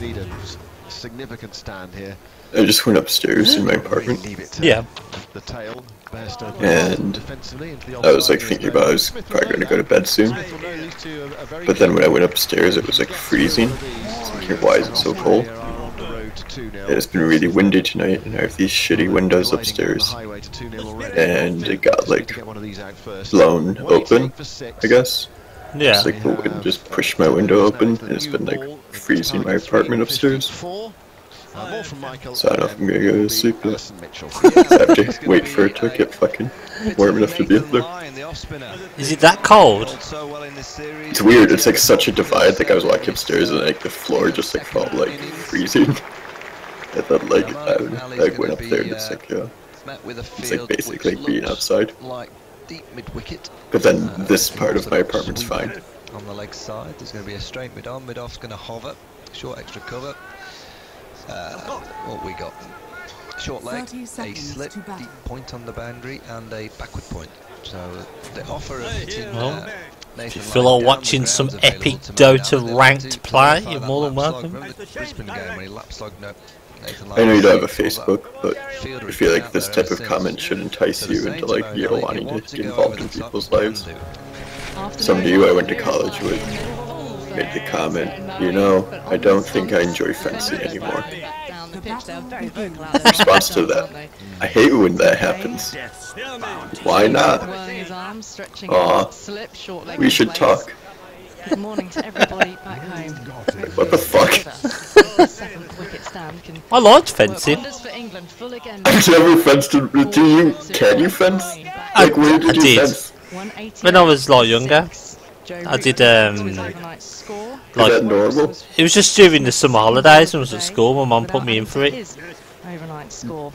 need a significant stand here. I just went upstairs in my apartment. Yeah. The tail burst open And defensively into the I was like thinking about I was probably going to go to bed soon. But then when I went upstairs it was like freezing. I was thinking, why is it so cold? It's been really windy tonight and I have these shitty windows upstairs. And it got like blown open, I guess. Yeah. It's like the wind just pushed my window open and it's been like freezing my apartment upstairs. So I don't know if I'm gonna go to sleep yet. I have to wait for it to get fucking warm enough to be up there. Is it that cold? It's weird, it's like such a divide. Like I was walking upstairs and like the floor just like felt like freezing. I thought like I went up there and it's like basically like being outside. But then this part of my apartment's fine. On the leg side, there's going to be a straight mid-on. Mid-off's going to hover. Short extra cover. What we got? Short leg, a slip, deep point on the boundary, and a backward point. So the offer of hitting If you feel like watching some epic Dota ranked play, you're more than welcome. I know you don't have a Facebook, but I feel like this type of comment should entice you into like, you know, wanting to get involved in people's lives. Somebody who I went to college with made the comment, you know, I don't think I enjoy fencing anymore. In response to that, I hate when that happens. Why not? Aw, we should talk. Good morning to everybody back home. What the fuck? I liked fencing. I've never fenced. Can you fence? Like, where did you fence? When I was like younger, I did like, normal? it was just during the summer holidays when I was at school. My mum put me in for it. Overnight score.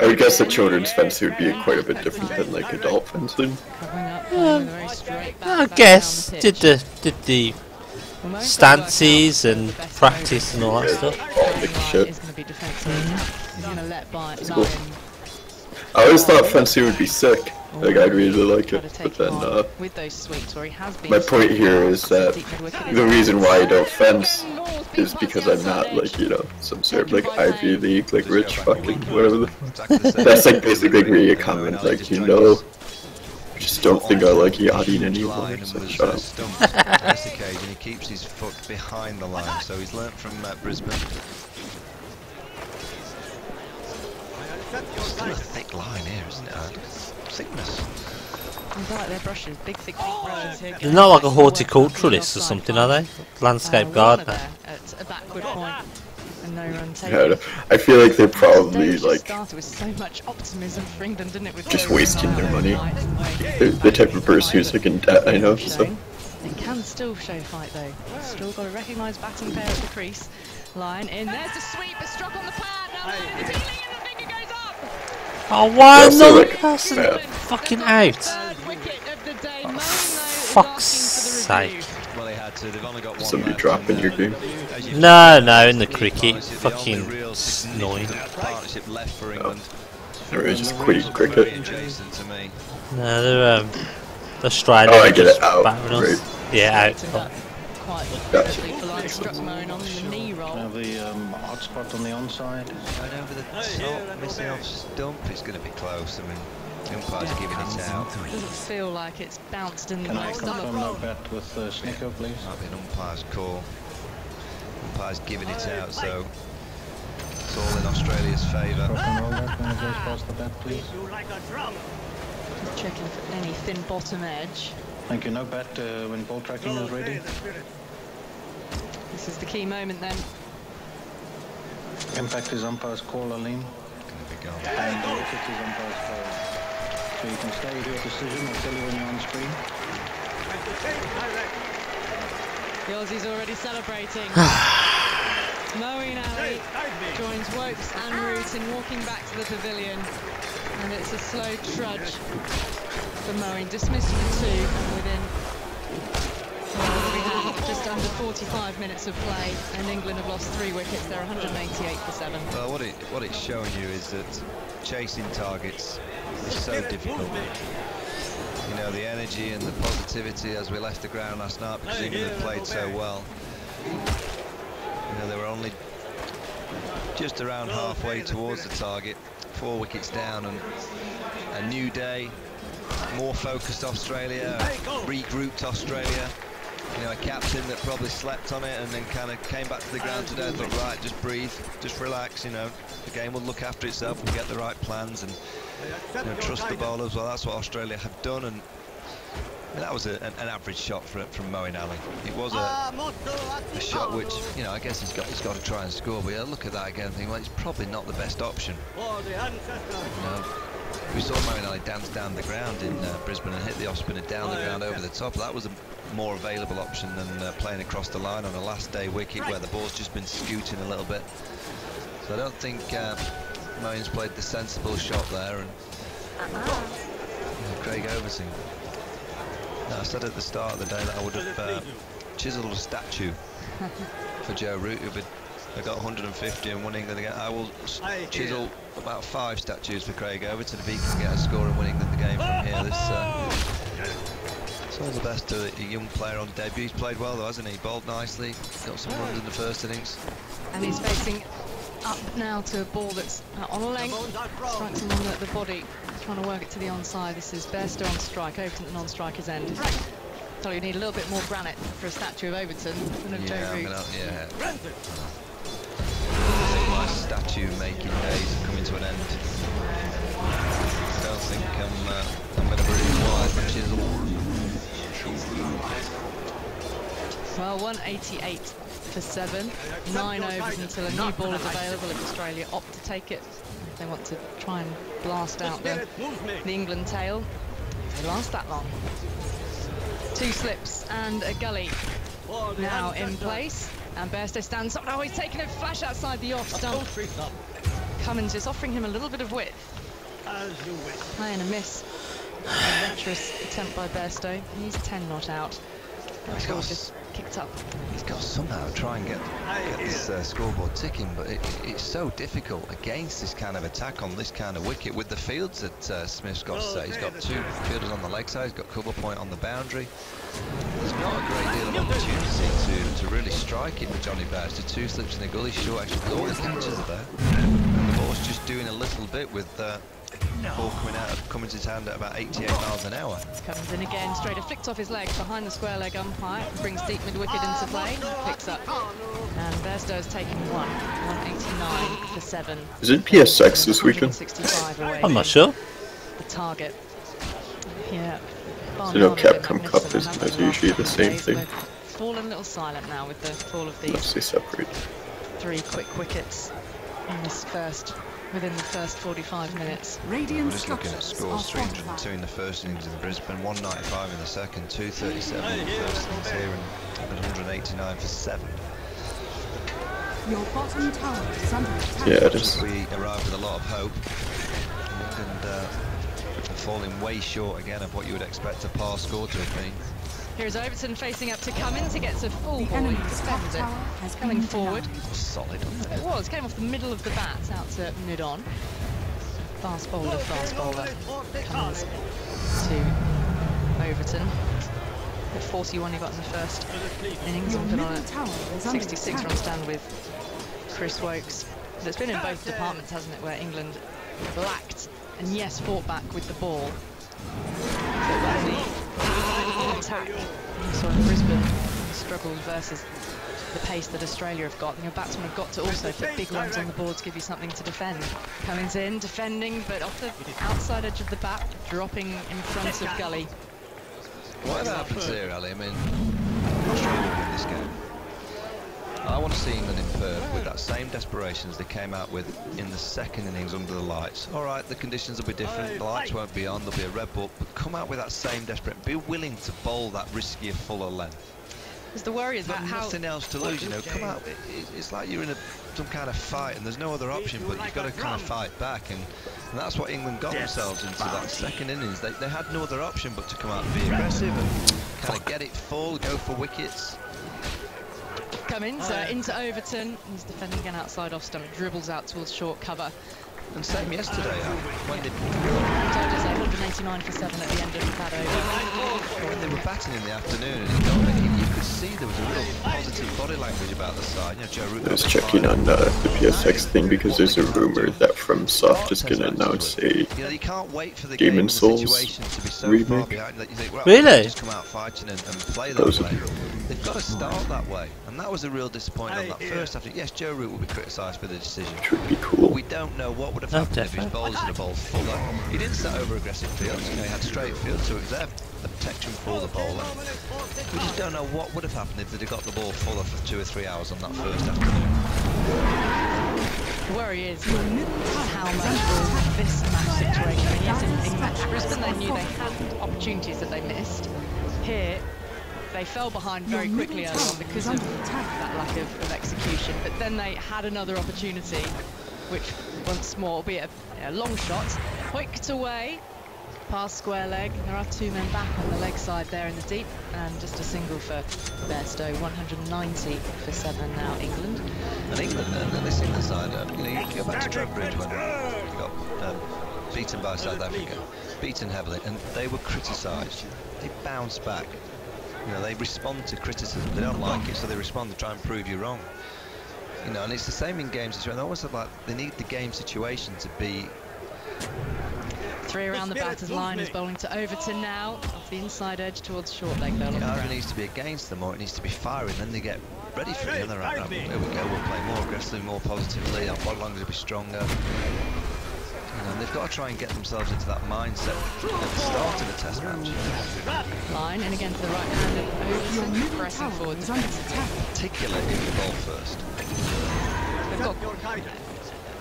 I would guess that children's fencing would be quite a bit different than like adult fencing. I guess did the stances and practice and all that stuff. Shit. Cool. I always thought fencing would be sick. Like I'd really like it, but then my point here is that the reason why I don't fence is because I'm not like, you know, some sort of like Ivy League, like rich fucking whatever the fuck. That's like basically me a comment like, you know, I just don't think I like yachting anymore, so shut up. He keeps his foot behind the line, so he's learnt from Brisbane. Still a thick line here, isn't it? Thickness. They're not like a horticulturalist or something, are they? Landscape gardener. Yeah, I feel like they're probably like just wasting their money. They're the type of person who's like in debt, I know. So. They can still show fight though. Still got to recognise batting pair at the crease. Line in. There's the sweep. A struck on the pad. Now appealing and the finger goes up. Oh, why another person fucking out? Oh, fuck's sake. Somebody dropping your game? No, in the cricket. Fucking annoying. Oh. They're just quitting cricket. No, they're striding. Oh, I get it, out. Right. Yeah, out. Gotcha. Have the hot spot on the onside. Going over the top, missing off stump, it's going to be close. I mean, the umpire's giving it out. Doesn't feel like it's bounced in the Can I confirm no bet with Snicker, please? Might be an umpire's call. Umpire's giving it out, so it's all in Australia's favour. Rock and roll that when it goes past the bet, please. Checking for any thin bottom edge. Thank you. No bet when ball tracking is ready. This is the key moment then. Impact is umpire's call, Aline. And the wicket is umpire's call. So you can stay with your decision. I'll tell you when you're on screen. The Aussies already celebrating. Moeen Ali joins Wopes and Root in walking back to the pavilion. And it's a slow trudge for Moeen. Dismissed for 2 and within just under 45 minutes of play, and England have lost 3 wickets. They're 188 for 7. Well, what it's showing you is that chasing targets is so difficult. You know, the energy and the positivity as we left the ground last night because England played so well. only just around halfway towards the target. 4 wickets down, and a new day, more focused Australia, regrouped Australia. You know, a captain that probably slept on it and then kind of came back to the ground today and thought, right, just breathe, just relax, you know, the game will look after itself, we'll get the right plans and, you know, trust the bowlers. Well, that's what Australia have done, and that was an average shot from Moeen Ali. It was a shot which, you know, I guess he's got to try and score, but yeah, look at that again and think, well, it's probably not the best option. You know, we saw Moeen Ali dance down the ground in Brisbane and hit the off-spinner down the ground over the top. That was a more available option than playing across the line on a last day wicket where the ball's just been scooting a little bit. So I don't think Moeen's played the sensible shot there, and you know, Craig Overton. I said at the start of the day that I would have chiselled a statue for Joe Root, who had got 150 and won England again. I will chisel about 5 statues for Craig Overton if he can get a score and win England the game from here. It's all the best to a young player on debut. He's played well though, hasn't he? Bowled nicely, got some runs in the first innings. And he's facing up now to a ball that's on a length, strikes him on the body, trying to work it to the onside. This is Bairstow on strike, Overton at the non-striker's end. So you need a little bit more granite for a statue of Overton than of Joe Root. My statue making days are coming to an end. I don't think I'm going to really wise my chisel. Well, 188 for 7, 9 overs until a new ball is available if Australia opt to take it. If they want to try and blast out the England tail, they last that long. 2 slips and a gully now in place, and Bairstow stands up. Oh, he's taken a flash outside the off stump. Cummins just offering him a little bit of width. Play and a miss. A adventurous attempt by Bairstow. He's 10 not out. He's just kicked up. He's got to somehow try and get this scoreboard ticking, but it's so difficult against this kind of attack on this kind of wicket with the fields that Smith's got to say. He's got 2 fielders on the leg side, he's got cover point on the boundary. There's not a great deal of opportunity to really strike it with Johnny Bairstow. 2 slips in the gully, short actually all the catches are there. And the ball's just doing a little bit with the ball coming out of Cummins' hand at about 88 miles an hour. Comes in again, straight, flicked off his leg behind the square leg umpire, brings deep mid-wicket into play, picks up. And Bairstow's taken 189 for 7. Is it PS6 this weekend? 65 away. I'm not sure. The target. Yeah. So no Capcom Cup is usually the same thing. Fallen a little silent now with the fall of these. Unless they separate. 3 quick wickets in this within the first 45 minutes. We're just looking at scores: 302 in the first innings in Brisbane, 195 in the second, 237 in the first innings here, and 189 for 7. Your bottom tower is under attack. Yeah, it is. We arrived with a lot of hope, and falling way short again of what you would expect a par score to have been. Here's Overton facing up to Cummins. He gets a full ball. He defends it. Coming forward. Solid. It was. Came off the middle of the bat out to mid-on. Fast bowler. Cummins to Overton. The 41 he got in the first innings. And put on a 66 run stand with Chris Wokes. But it's been in both departments, hasn't it, where England lacked and yes, fought back with the ball. The attack you saw in Brisbane struggled versus the pace that Australia have got. Your batsmen have got to also put big runs on the board to give you something to defend. Cummins in, defending, but off the outside edge of the bat, dropping in front of Gully. Whatever happens here, Ali, I mean, Australia will win this game. I want to see England in Perth with that same desperation as they came out with in the second innings under the lights. All right, the conditions will be different, the lights won't be on, there'll be a red ball, but come out with that same desperate, be willing to bowl that riskier, fuller length. Because the worry is about how... nothing else to lose, you know, come out, it's like you're in some kind of fight and there's no other option, but you've got to kind of fight back, and that's what England got themselves into that second innings. They had no other option but to come out and be aggressive and kind of get it full, go for wickets. Cummins into Overton. He's defending again outside off stump, dribbles out towards short cover. And same yesterday, when they... 189 for 7 at the end of that over. When they were batting in the afternoon, and you could see there was a real positive body language about the side. You know, Joe Root I was checking on the PSX thing because there's a rumor that FromSoft is going to announce a you know, you can't wait for the Demon Souls situation to be so remake. far behind that you think, well, Really? just come out fighting and play that way. They've got to start that way, and that was a real disappointment on that first half. Yes, Joe Root will be criticised for the decision. Which would be cool. But we don't know what would have happened if his bowls had a ball fuller. He didn't set over aggressive fields, you know, he had straight fields, so it was there, the protection for the bowler. We just don't know what would have happened if they'd have got the ball fuller for 2 or 3 hours on that first afternoon. The worry is how much will this match situation. I mean, yes, in match Brisbane they knew they had opportunities that they missed. Here, they fell behind very quickly early on because of that lack of execution. But then they had another opportunity, which once more, albeit a long shot, hoiked away past square leg. There are 2 men back on the leg side there in the deep, and just a single for Bairstow. 190 for 7 now, England. And England, and this England side, you know, you go back to Trowbridge when you got beaten by South Africa, beaten heavily, and they were criticised. They bounced back. You know, they respond to criticism. They don't like it, so they respond to try and prove you wrong. You know, and it's the same in game situation. They almost like they need the game situation to be. 3 around the batter's line is bowling to Overton now, off the inside edge towards short leg. It either needs to be against them or it needs to be firing. Then they get ready for it. And they're right, here we go. We'll play more aggressively, more positively. Our body language will be stronger. You know, and they've got to try and get themselves into that mindset at the start of the Test match. Line in again to the right hand of Overton, pressing forward defensively. Particularly if the ball first. They've got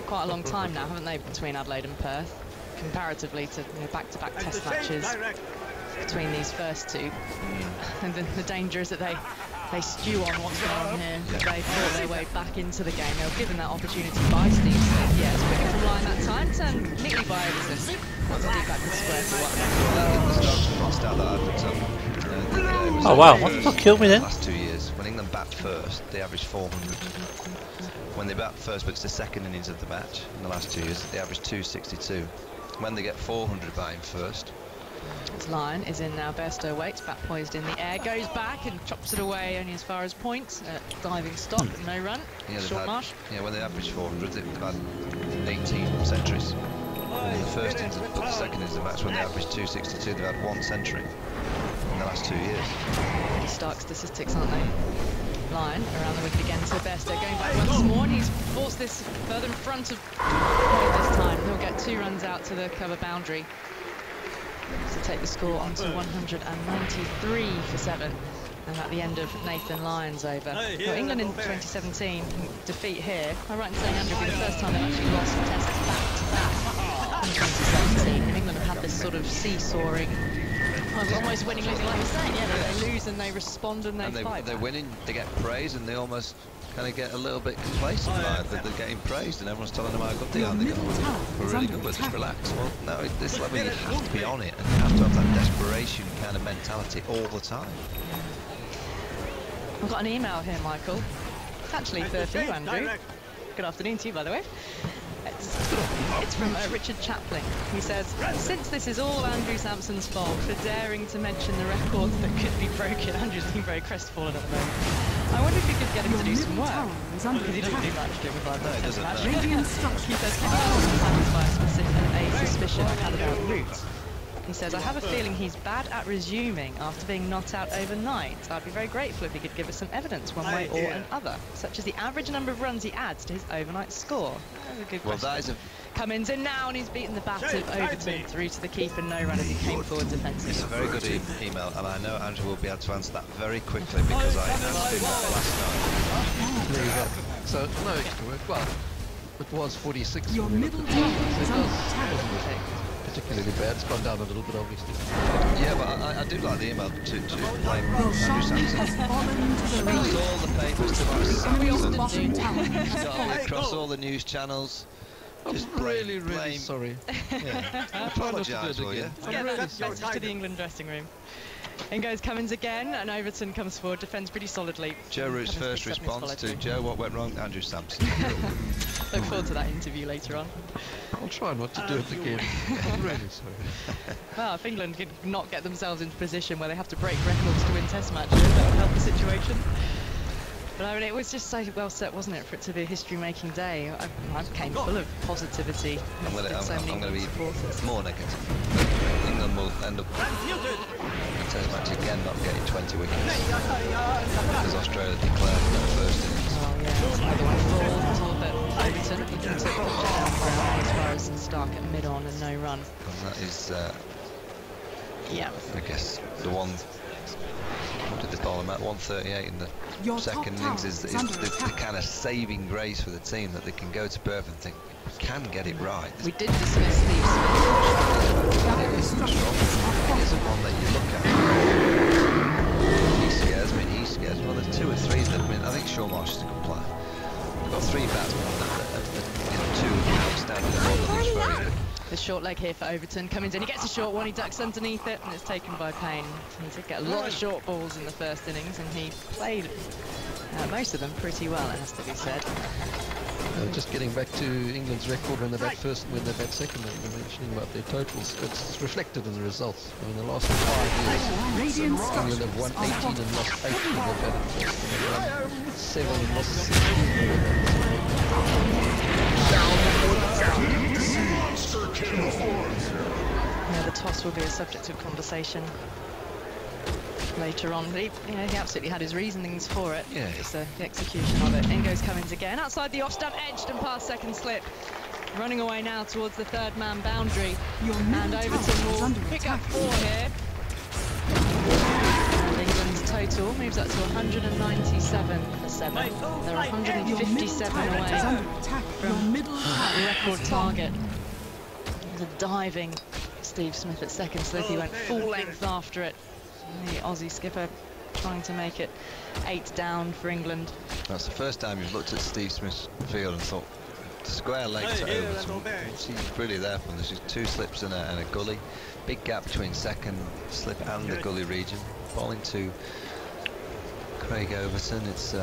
quite a long time now, haven't they, between Adelaide and Perth, comparatively to back-to-back Test matches between these first 2. And the danger is that they stew on what's going on here. They fought their way back into the game. They were given that opportunity by Steve Smith. Yes, quick from line that time, turned neatly by Overton. Once deep back to square for 1. Oh wow, what the fuck killed me then? The last 2 years, when England backed first, they averaged 400. When they bat first, but it's the second innings of the match in the last 2 years, they average 262. When they get 400 batting first. This line is in now. Bairstow waits, bat poised in the air, goes back and chops it away only as far as point. Diving stop, no run. Yeah, short marsh. Yeah, when they average 400, they've had 18 centuries. In the first innings, but the second innings of the match, when they averaged 262, they've had 1 century in the last 2 years. Pretty stark statistics, aren't they? Line around the wicket again to Bairstow, going back once more, and he's forced this further in front of point this time. He'll get 2 runs out to the cover boundary to take the score onto 193 for 7. And at the end of Nathan Lyon's over. Well, England in 2017 defeat here. Am I right in saying, Andrew, will be the first time they've actually lost Tests back-to-back in 2017. And England have had this sort of seesawing, almost winning, losing, like you're saying. Yeah, they lose and they respond and they fight. They're winning, they get praise, and they almost kind of get a little bit complacent by that they're getting praised, and everyone's telling them how good they are. And they go, we're really good, but just relax. Well, no, at this level you have to be on it, and you have to have that desperation kind of mentality all the time. I've got an email here, Michael. It's actually for you, Andrew. Good afternoon to you, by the way. It's from Richard Chaplin. He says, since this is all Andrew Sampson's fault for daring to mention the records that could be broken, Andrew's been very crestfallen at the moment. I wonder if you could get him to do some work. Because he doesn't do much during the Test match. He says, can you satisfy a suspicion I had about Root? He says, I have a feeling he's bad at resuming after being knocked out overnight. I'd be very grateful if he could give us some evidence one way or another, such as the average number of runs he adds to his overnight score. That's a good question. That is a... Cummins in now, and he's beaten the bat of Overton through to the keeper. No run as he came forward defensively. It's a very good email, and I know Andrew will be able to answer that very quickly because I asked him that last night. There you go. So, no extra work. Well, it was 46. Your middle tower is under attack. Particularly bad. It's gone down a little bit, obviously. Yeah, but I do like the email to blame Andrew Sampson. Across all the papers, across all the news channels. Just really sorry. Yeah. I apologise for you. Get that message to the England dressing room. In goes Cummins again, and Overton comes forward, defends pretty solidly. Joe Root's first response to Joe, what went wrong? Andrew Sampson. Look forward to that interview later on. I'll try not to do it again. I'm really sorry. Well, if England could not get themselves into a position where they have to break records to win test matches, that would help the situation. But I mean, it was just so well set, wasn't it, for it to be a history-making day? I came full of positivity. I'm going to be more negative. England will end up in test match again not getting 20 wickets because Australia declared in their first innings. Oh yeah, it's either way full but Overton looking to put down as far as Stark at mid-on and no run. And that is, yeah, I guess, the one. What did they call him at 138 in the second innings is the kind of saving grace for the team that they can go to Perth and think, we can get it right. We did dismiss Steve Smith. It isn't one that you look at. He scares me, he scares me. Well, there's two or three that, I mean, I think Shaw Marsh is a good player. We've got three batsmen that two outstanding and one that looks very good. The short leg here for Overton. Cummins in, he gets a short one, he ducks underneath it, and it's taken by Payne. He did get a lot of short balls in the first innings, and he played most of them pretty well, it has to be said. Just getting back to England's record when they bat first and when they bat second, and you're mentioning about their totals, it's reflected in the results. I mean, the last 5 years, England have won 18 and lost 8 when they've batted first, and they've won 7 and lost 16. Yeah, the toss will be a subject of conversation later on. But he absolutely had his reasonings for it. Yeah. Just the execution of it. In goes Cummins again. Outside the off stump, edged and past second slip. Running away now towards the third man boundary. And Overton will pick up 4 here. And England's total moves up to 197 for 7. They're 157 away from that record target. A diving Steve Smith at second slip. He went full length after it. The Aussie skipper trying to make it 8 down for England. That's the first time you've looked at Steve Smith's field and thought, square leg to Overton. He's really there for them. There's just 2 slips and a gully. Big gap between second slip and the gully region. Ball into Craig Overton. It's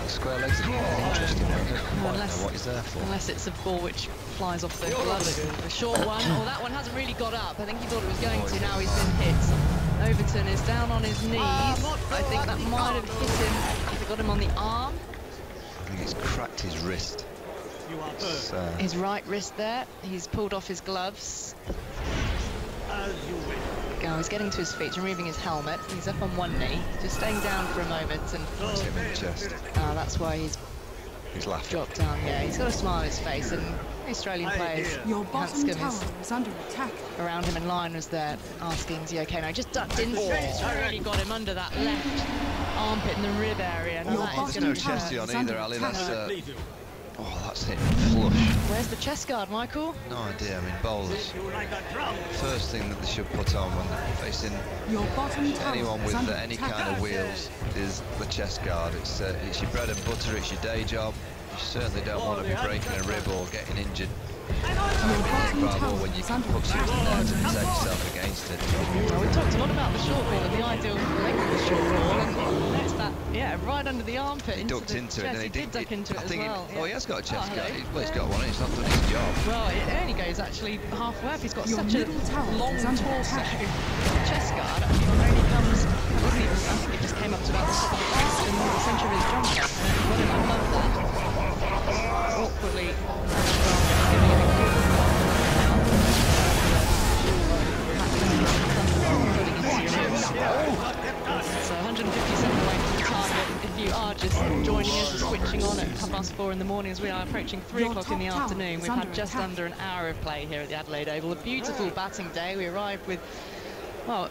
square legs are an interesting one. I don't quite know what he's there for. Unless it's a ball which flies off the glove. The short one, or that one hasn't really got up. I think he thought it was going to, now he's been hit. Overton is down on his knees. I think that might have hit him if it got him on the arm. I think he's cracked his wrist. His right wrist there. He's pulled off his gloves. Oh, he's getting to his feet, removing his helmet. He's up on one knee, just staying down for a moment, and That's him in the chest. that's why he's laughing. Dropped down. Yeah, he's got a smile on his face, and Australian players, Hans Skimmers, around him in line was there asking, is he okay? Now he just ducked into it. It's really got him under that left armpit in the rib area. Now that is no chesty on either, Ali. That's that's hit flush. Where's the chest guard, Michael? No idea. I mean, bowlers. First thing that they should put on when they're facing anyone with any kind of wheels is the chest guard. It's your bread and butter. It's your day job. You certainly don't want to be breaking a rib or getting injured. Bravo when you can put something there to protect yourself against it. Well, we talked a lot about the short ball and the ideal length of the short ball, and it's that, right under the armpit. He ducked into it, and he did duck into it as well. He has got a chest guard. Well, he's got one, he's not done his job. Well, it only goes actually halfway up. He's got such a long torso. The chest guard only comes, I think it just came up to about the top of the crest in the centre of his jumper, and then got him above that. Awkwardly, giving it a good So 157 away from the target. If you are just joining us, switching on at 4:30 in the morning, as we are approaching 3 o'clock in the afternoon, we've had just under an hour of play here at the Adelaide Oval. A beautiful batting day. We arrived with,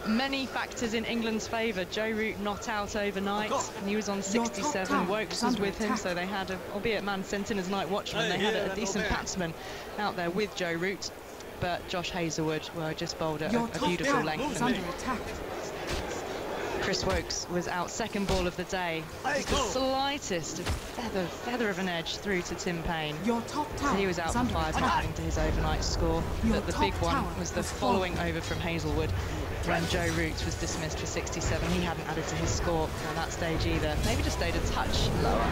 many factors in England's favour. Joe Root not out overnight, and he was on 67. Wokes was with him, so they had, albeit man sent in as night watchman, they had a decent batsman out there with Joe Root. But Josh Hazlewood, just bowled a beautiful length. Chris Wokes was out second ball of the day. Just the slightest feather of an edge through to Tim Payne. So he was out for 5, not into his overnight score. But the big one was the following over from Hazlewood, when Joe Root was dismissed for 67. He hadn't added to his score at that stage either. Maybe just stayed a touch lower.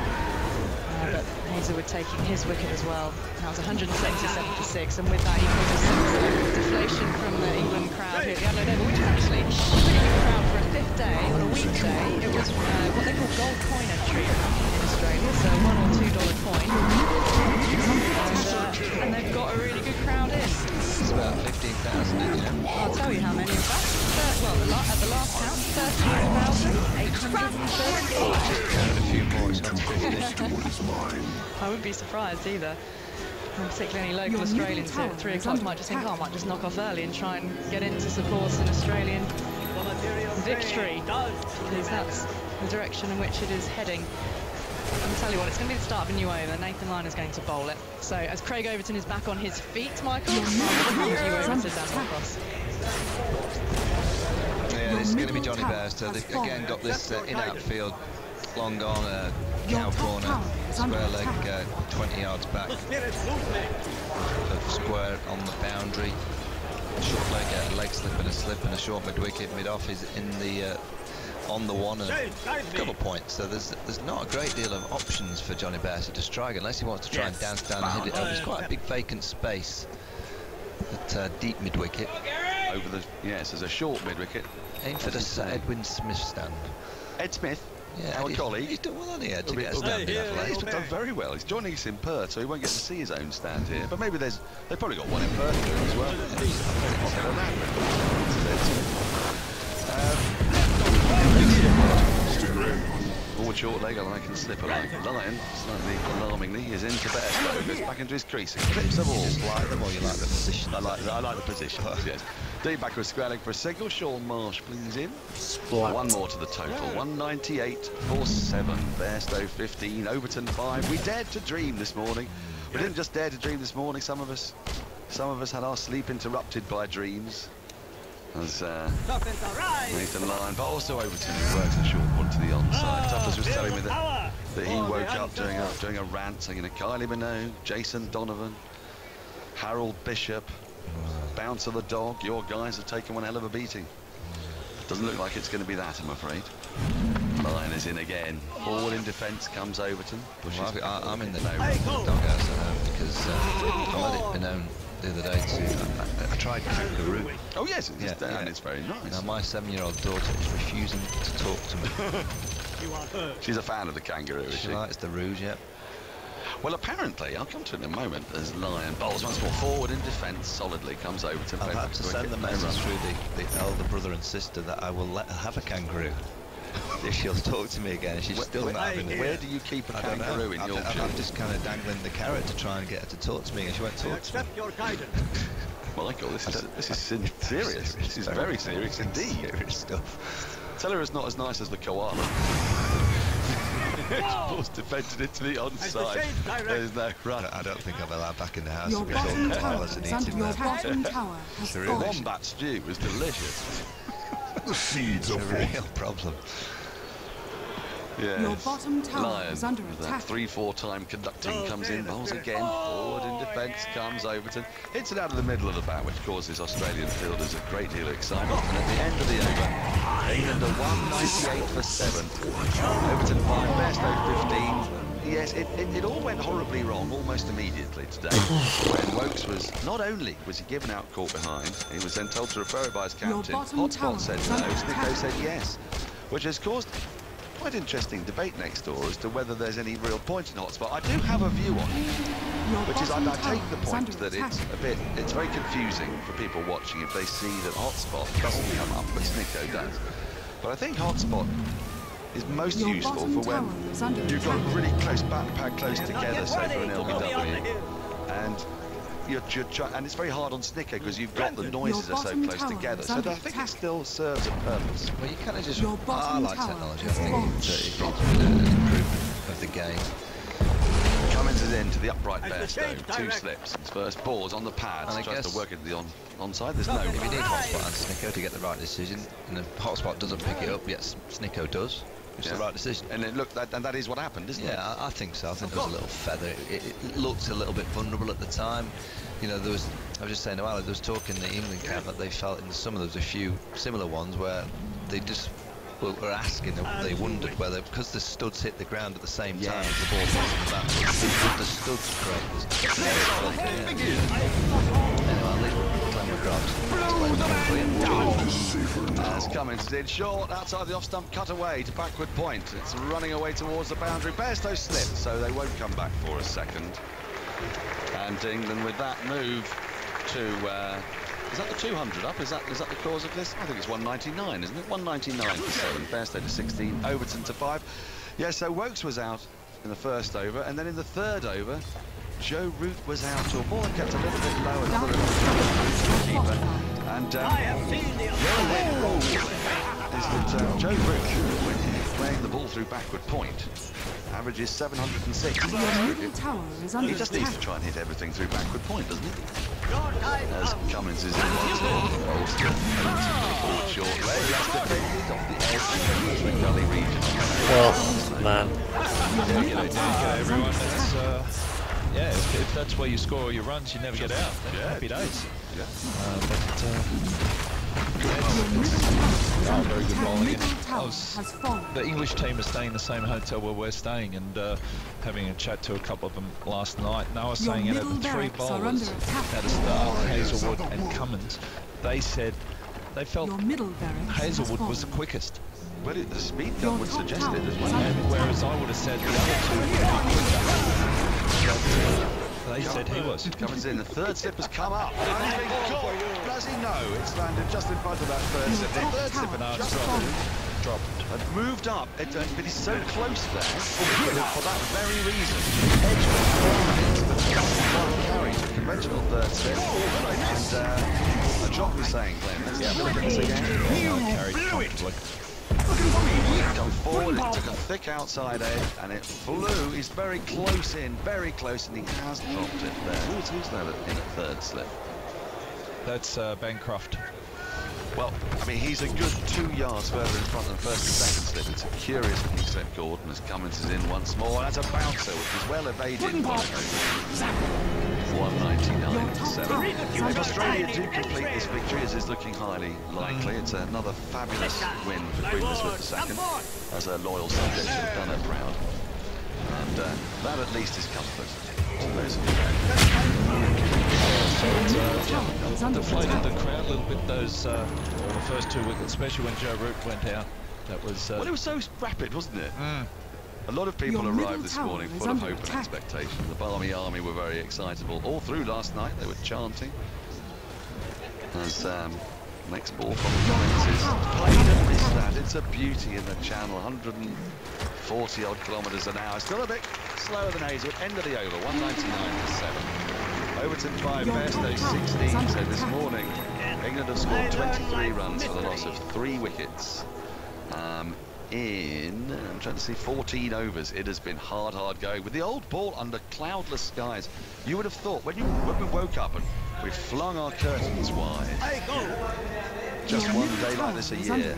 But Floze with taking his wicket as well. That was 177 for 6, and with that equals a 6 deflation from the England crowd here at the Adelaide Oval, which is actually a pretty good crowd for a 5th day. On a weekday, it was what they call gold coin entry in Australia, so $1 or $2 coin. And they've got a really good crowd in. It's about 15,000, you know. I'll tell you how many, in fact. Well, at the last count, 13,834. Just counted a few more, it's not 50. I wouldn't be surprised either. And particularly any local Australians here at 3 o'clock might just think, oh, I might just knock off early and try and get in to support an Australian victory, because that's the direction in which it is heading. I'll tell you what, it's going to be the start of a new over. Nathan Lyon is going to bowl it. So as Craig Overton is back on his feet, Michael, I'll hand you over to Dan Across. Yeah, this is going to be Johnny Bairstow. They've again got this in-outfield, long on, cow corner, square leg, 20 yards back. Square on the boundary. Short leg, a leg slip and a short mid-wicket. Mid-off is in the on the one and a couple of points. So there's not a great deal of options for Johnny Bairstow to strike unless he wants to try and dance down and hit it over. There's quite a big vacant space at deep mid-wicket. Over the there's a short mid-wicket. Aim for the Edwin Smith stand. Ed Smith, yeah, our colleague. He's done well on the edge to get a stand in He's done very well. He's joining us in Perth, so he won't get to see his own stand here. But maybe they've probably got one in Perth as well. Forward short leg, I like, and slip alike. Lyon, slightly alarmingly, is into Bairstow, goes back into his creasing. Clips the ball. You just like them, or you like the position? I like the position, yes. Deep back with square leg for a single. Sean Marsh brings in. Splat. One more to the total. 198 for 7. Bairstow 15, Overton 5. We dared to dream this morning. We didn't just dare to dream this morning. Some of us had our sleep interrupted by dreams. As Nathan Lyon, but also Overton, who works a short one to the onside. Tuffers was telling me that he woke up doing a rant saying, Kylie Minogue, Jason Donovan, Harold Bishop, Bouncer the dog, your guys have taken one hell of a beating. Doesn't look like it's going to be that, I'm afraid. Lyon is in again. Forward in defence comes Overton. Well, I'm in the know with the doghouse because I let it be known the other day too. I tried kangaroo. Oh yes, it's very nice. Now my 7-year-old daughter is refusing to talk to me. She's a fan of the kangaroo, is she? She likes the rouge, yeah. Well, apparently, I'll come to it in a moment, as Lyon bowls once more forward in defence, solidly comes over to I've had to send the message through the elder brother and sister that I will let her have a kangaroo. If she'll talk to me again, she's still not having it. Where do you keep a kangaroo in Yorkshire? I'm just kind of dangling the carrot to try and get her to talk to me, and she won't talk to me. Michael, this is serious. This is very serious indeed. Serious stuff. Tell her it's not as nice as the koala. Forced defended it to the onside. There's no run. I don't think I'm allowed back in the house. Your bottom tower is under your bottom tower has fallen. Wombat stew was delicious. The seeds It's of a real problem. Yes. Your bottom tower Lyon, is under with attack. that 3-4 time conducting comes in, bowls again, forward in defence comes Overton, hits it out of the middle of the bat, which causes Australian fielders a great deal of excitement. And at the end of the over, England are 198 for 7. Overton 5, Bairstow 15. Yes, it all went horribly wrong almost immediately today. When Wokes was, not only was he given out caught behind, he was then told to refer it by his captain. Hotspot said no, Snicko said yes, which has caused quite interesting debate next door as to whether there's any real point in Hotspot. I do have a view on it, which is I take the point that it's very confusing for people watching if they see that Hotspot doesn't come up, but Snicko does. But I think Hotspot is most useful for when you've got really close bat pad close together, say for an LBW, and and it's very hard on Snicko because you've got the noises are so close together. So I think it still serves a purpose. Well, you kind of just I like technology. I think it's been an improvement of the game. Cummins is into the upright Bairstow, 2 slips. His first ball's on the pads. And tries to work it to the onside. There's no. If you need Hotspot and Snicko to get the right decision, and if Hotspot doesn't pick it up, yet Snicko does. It's the right decision. And then look, that is what happened, isn't it? Yeah, I think so. I think there was a little feather. It looked a little bit vulnerable at the time. You know, I was just saying to Ali, there was talk in the England camp that they felt in the summer there was a few similar ones where they just were asking, they wondered whether, because the studs hit the ground at the same time as the ball bouncing back, would the studs create as Cummins did short outside the off-stump cut away to backward point. It's running away towards the boundary. Bairstow slipped, so they won't come back for a second. And England with that move to is that the 200 up? Is that the cause of this? I think it's 199, isn't it? 199 to 7. Bairstow to 16. Overton to 5. Yeah, so Wokes was out in the first over, and then in the third over, Joe Root was out. So ball kept a little bit lower than the keeper. And is that Joe Root, when he's playing the ball through backward point, averages 706. He just needs to try and hit everything through backward point, doesn't he? As Cummins is in forward short leg, that's defended off the edge of the gully region. Oh, man. Everyone, yeah, if that's where you score all your runs, you never get out. Happy days. Yeah. Very good bowling. The English team is staying in the same hotel where we're staying, and having a chat to a couple of them last night. And I was saying out of the 3 bowlers at the start, Hazelwood and Cummins, they said they felt Hazelwood was the quickest. Well, the speed gun would suggest it as well. And whereas I would have said the other 2 would be quicker. They said he was. Cummins in, the third slip has come up. Does he know? It's landed just in front of that third slip. The third slip just dropped. Had moved up, but he's so close there. For that very reason, edge carry to conventional third slip. And a jock was saying, Glenn, let's have a look at this again. Carried comfortably. Come forward, it took a thick outside edge, and it flew. He's very close in, and he has dropped it there. Who's that in a third slip? That's Bancroft. Well, I mean, he's a good 2 yards further in front than first and second slip. It's a curious looking slip, Gordon, as Cummins is in once more. That's a bouncer, which is well evaded. 199 to 7. If Australia do complete this victory, as is looking highly likely, it's another fabulous win for Queen Elizabeth II, as her loyal subjects have done her proud. And that at least is comfort to those of you. Deflated the crowd a little bit, those the first 2 wickets, especially when Joe Root went out. That was well, it was so rapid, wasn't it? A lot of people arrived this morning full of hope and expectation. The Barmy Army were very excitable. All through last night they were chanting. As next ball from Cummins is played and missed that. It's a beauty in the channel, 140 odd kilometres an hour. Still a bit slower than Hazelwood. End of the over, 199 to 7. Overton 5, Bairstow 16. So this morning, England have scored 23 runs for the loss of 3 wickets. I'm trying to see, 14 overs. It has been hard going. With the old ball under cloudless skies, you would have thought, when we woke up and we flung our curtains wide, just one day like this a year.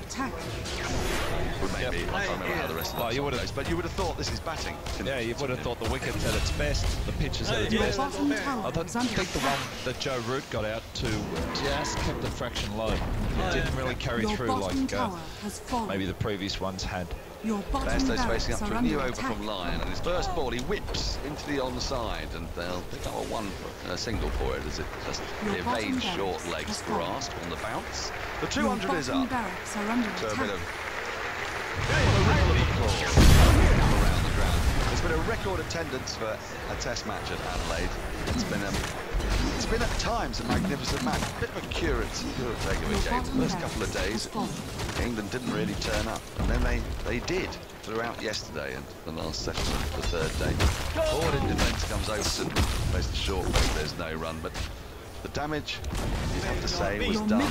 Well, maybe, I can't remember how the rest of the goes, but you would have thought this is batting. Yeah, you would have thought the wicket's at its best, the pitch is at its best. I think the one that Joe Root got out to just kept the fraction low. It didn't really carry through like maybe the previous ones had. Bairstow's facing up to a new over from Lyon, and his first ball he whips into the onside, and they'll pick up a single for it as it just evades short legs grasp on the bounce. The 200 is up. So a bit of around the ground. It's been a record attendance for a test match at Adelaide. It's been at times a magnificent match. A bit of a Curate takeaway game. The first couple of days, England didn't really turn up, and then they did throughout yesterday and the last session of the third day. Forward in defence comes Overton, plays the short leg, there's no run, but the damage, you'd have to say, was done. It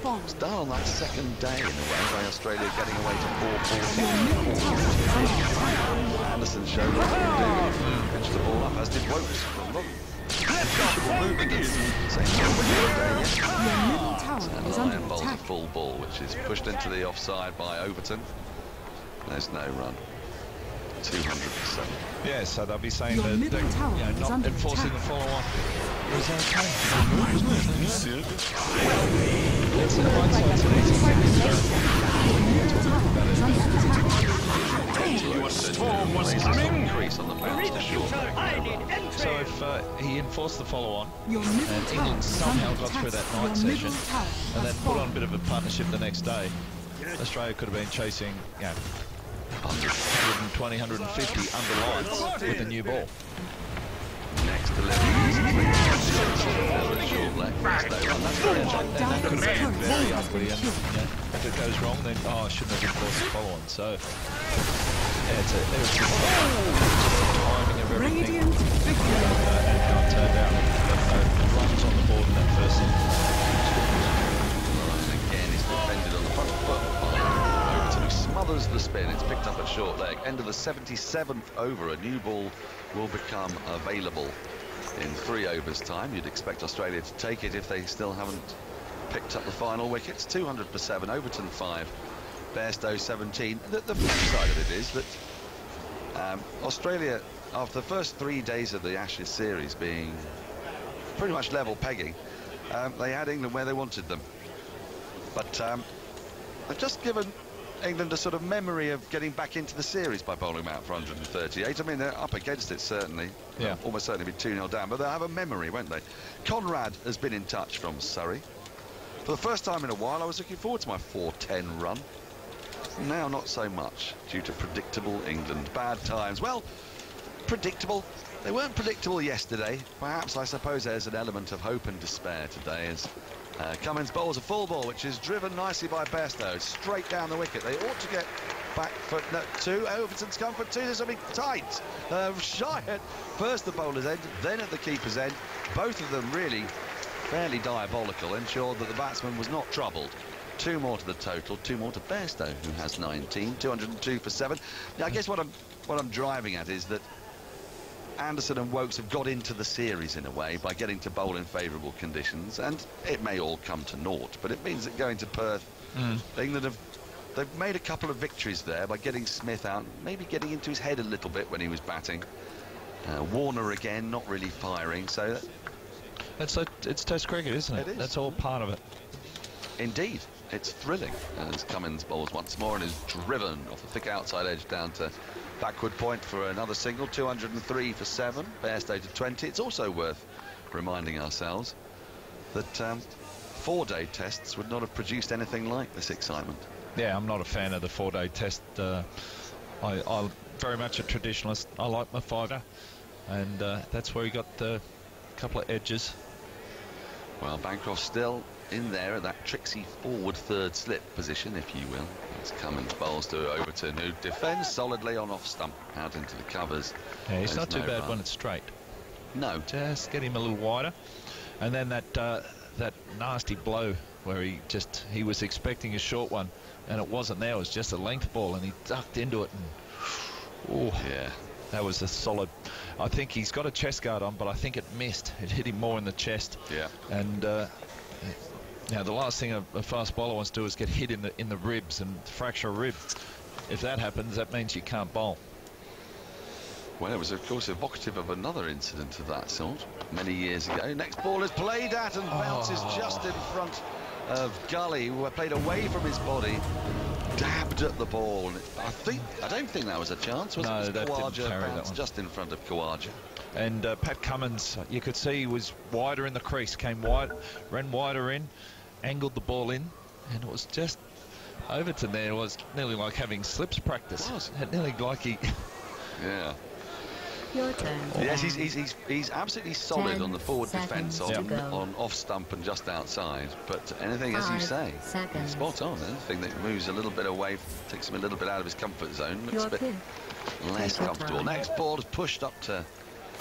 was done on that second day in a way, by Australia getting away to 4-4. Anderson showed what he can do. Pitched the ball up, as did Wokes. Moving and Lyon bowls a full ball, which is pushed into the offside by Overton. There's no run. 200%. Yeah, so they'll be saying that they're not enforcing the follow-on. It was okay. It's the right side, it's an easy Increase on the bounce to short. So if he enforced the follow-on, and England somehow got through that night session, and then put on a bit of a partnership the next day, Australia could have been chasing, 120, 150 underlines with a new ball. Next 11 that could have been very ugly, and if it goes wrong, then I shouldn't have enforced the follow-on. So it's timing of everything, and how it turned out. Runs on the board in that first inning. Again, he's defended on the front foot. Overton, who smothers the spin. It's picked up at short leg. End of the 77th over. A new ball will become available in 3 overs time. You'd expect Australia to take it if they still haven't picked up the final wickets. 200 for 7, Overton 5, Bairstow 17. The flip side of it is that Australia, after the first 3 days of the Ashes series being pretty much level pegging, they had England where they wanted them. But they've just given England a sort of memory of getting back into the series by bowling them out for 138. I mean, they're up against it, certainly. Yeah. Almost certainly be 2-0 down, but they'll have a memory, won't they? Conrad has been in touch from Surrey. For the first time in a while, I was looking forward to my 4-10 run. Now, not so much, due to predictable England. Bad times. Well, predictable. They weren't predictable yesterday. Perhaps, I suppose, there's an element of hope and despair today as Cummins bowls a full ball, which is driven nicely by Bairstow. Straight down the wicket. They ought to get back for 2. Overton's come for 2. There's something tight. Shy at first the bowler's end, then at the keeper's end. Both of them really fairly diabolical. Ensured that the batsman was not troubled. 2 more to the total. 2 more to Bairstow, who has 19. 202 for 7. Now, I guess what I'm driving at is that Anderson and Wokes have got into the series in a way by getting to bowl in favourable conditions, and it may all come to naught, but it means that going to Perth, England they've made a couple of victories there by getting Smith out, maybe getting into his head a little bit when he was batting. Warner again not really firing, so it's Test cricket, isn't it? That's all part of it. Indeed, it's thrilling as Cummins bowls once more and is driven off the thick outside edge down to backward point for another single. 203 for 7, Bairstow to 20. It's also worth reminding ourselves that 4-day tests would not have produced anything like this excitement. Yeah, I'm not a fan of the 4-day test. I'm very much a traditionalist. I like my 5-day, and that's where he got a couple of edges. Well, Bancroft's still in there at that tricksy forward third slip position, if you will. As Cummins bowls to Overton, who defends solidly on off stump out into the covers. Yeah, he's not too bad when it's straight. No. Just get him a little wider. And then that nasty blow where he was expecting a short one and it wasn't there. It was just a length ball and he ducked into it. And, yeah. That was a solid. I think he's got a chest guard on, but I think it missed. It hit him more in the chest. Yeah. And now the last thing a fast bowler wants to do is get hit in the ribs and fracture a rib. If that happens, that means you can't bowl. Well, it was of course evocative of another incident of that sort many years ago. Next ball is played at and bounces just in front of Gully, who played away from his body, dabbed at the ball. I don't think that was a chance. Was no, it? That didn't carry that one. Just in front of Khawaja. And Pat Cummins, you could see he was wider in the crease, came wide, ran wider in, angled the ball in, and it was just Overton there. It was nearly like having slips practice. Nearly like he. Yeah. Your turn. Yes, he's absolutely solid on the forward defence on off stump and just outside. But anything, as you say, spot on. Anything that moves a little bit away, takes him a little bit out of his comfort zone, looks a bit less comfortable. Next ball is pushed up to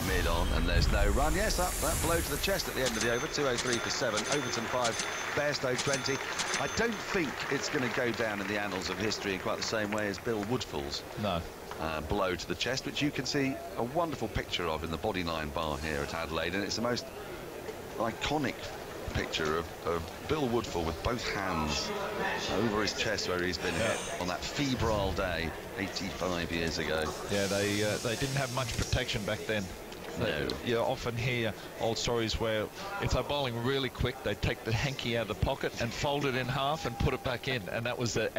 mid-on, and there's no run. Yes, that blow to the chest at the end of the over. 203 for 7. Overton 5, Bairstow 20. I don't think it's going to go down in the annals of history in quite the same way as Bill Woodfull's. No. Blow to the chest, which you can see a wonderful picture of in the bodyline bar here at Adelaide, and it's the most iconic picture of Bill Woodfull with both hands over his chest where he's been hit on that febrile day 85 years ago. Yeah, they didn't have much protection back then. You often hear old stories where if they're bowling really quick, they take the hanky out of the pocket and fold it in half and put it back in, and that was the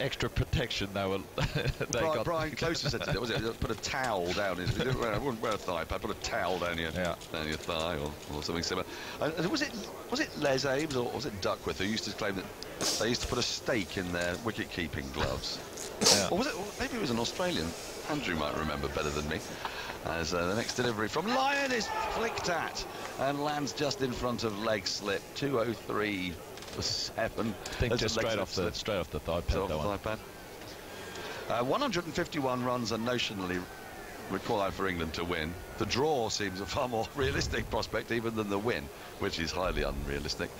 extra protection they were. Got. Brian Closer said to it, was it? Put a towel down. I wouldn't wear a thigh pad. Put a towel down your thigh or something similar. Was it Les Ames or was it Duckworth who used to claim that they used to put a stake in their wicket-keeping gloves? Yeah. Or was it? Maybe it was an Australian. Andrew might remember better than me. As the next delivery from Lyon is flicked at and lands just in front of leg slip. 203 for 7. I think just straight off the thigh pad. 151 runs are notionally required for England to win. The draw seems a far more realistic prospect even than the win, which is highly unrealistic.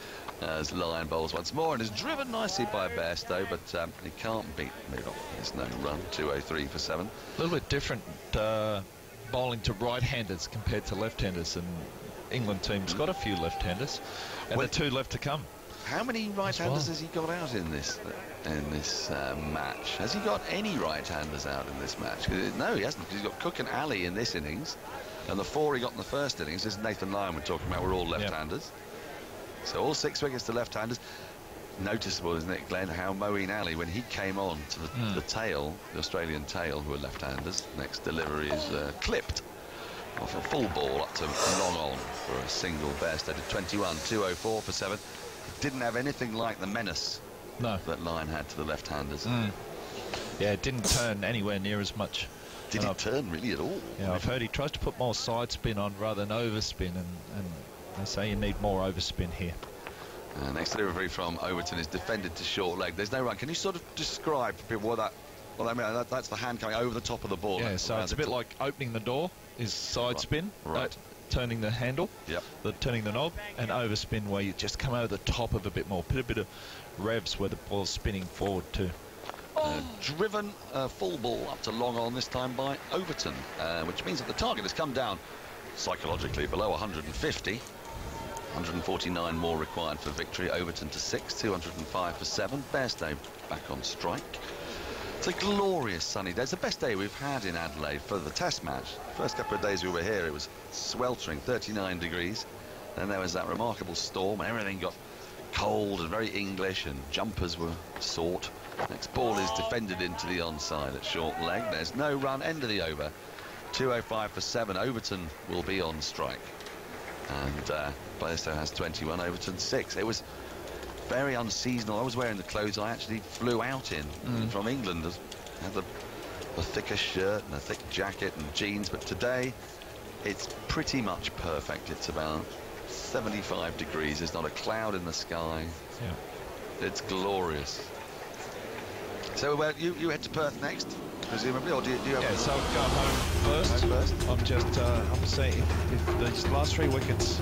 As Lyon bowls once more and is driven nicely by Bairstow, but he can't beat Middle. There's no run. 203 for 7. A little bit different bowling to right-handers compared to left-handers, and England team's got a few left-handers, and the 2 left to come. How many right-handers has he got out in this match? Has he got any right-handers out in this match? No, he hasn't. He's got Cook and Ali in this innings, and the 4 he got in the first innings, as Nathan Lyon we're talking about, were all left-handers. Yep. So all 6 wickets to left-handers. Noticeable, isn't it, Glenn, how Moeen Ali, when he came on to the tail, the Australian tail, who are left-handers, next delivery is clipped off a full ball up to long on for a single. Bairstow did 21, 204 for 7. Didn't have anything like the menace that Lyon had to the left-handers. Yeah, it didn't turn anywhere near as much. Did it turn really at all? Yeah, I've heard he tries to put more side spin on rather than overspin, and they say you need more overspin here. Next delivery from Overton is defended to short leg. There's no run. Can you sort of describe for people what that... Well, I mean, that's the hand coming over the top of the ball. Yeah, so it's a bit like opening the door is side spin. Right. Turning the handle, turning the knob, and overspin where you just come over the top of a bit more. Put a bit of revs where the ball's spinning forward too. Driven full ball up to long on this time by Overton, which means that the target has come down psychologically below 150. 149 more required for victory. Overton to 6, 205 for 7. Bairstow back on strike. It's a glorious sunny day. It's the best day we've had in Adelaide for the test match. First couple of days we were here, it was sweltering, 39 degrees. Then there was that remarkable storm, and everything got cold and very English, and jumpers were sought. Next ball is defended into the onside at short leg. There's no run, end of the over. 205 for 7. Overton will be on strike. And Bairstow has 21, Overton 6. It was very unseasonal. I was wearing the clothes I actually flew out in from England. I had a thicker shirt and a thick jacket and jeans, but today it's pretty much perfect. It's about 75 degrees. There's not a cloud in the sky. Yeah. It's glorious. So you head to Perth next, presumably, or do you have... Yeah, so I'll go home first. I'm just, I'm saying, if these last 3 wickets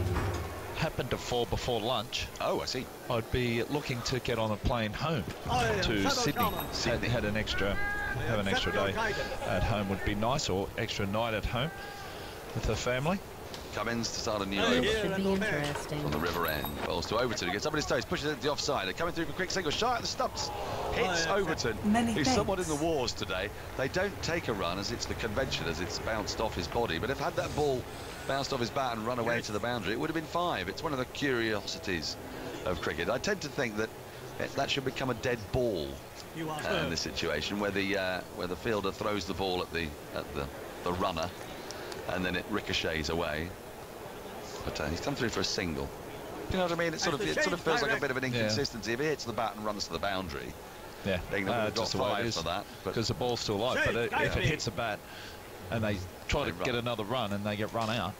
happen to fall before lunch... Oh, I see. I'd be looking to get on a plane home to Sydney. Had an extra, have an extra day at home would be nice, or extra night at home with the family. Cummins to start a new over. Should be interesting. On the river end. Bowls to Overton. He gets up on his toes, pushes it to the offside. They're coming through for a quick single. Shy at the stumps. Hits Overton. He's somewhat in the wars today. They don't take a run as it's the convention, as it's bounced off his body. But if had that ball bounced off his bat and run away to the boundary, it would have been 5. It's one of the curiosities of cricket. I tend to think that that should become a dead ball in this situation, where the fielder throws the ball at the runner, and then it ricochets away. But he's come through for a single. You know what I mean? It sort of feels like a bit of an inconsistency. If he hits the bat and runs to the boundary, England would have got 5 for that. Because the ball's still live. But if it hits a bat and they try to get another run and they get run out.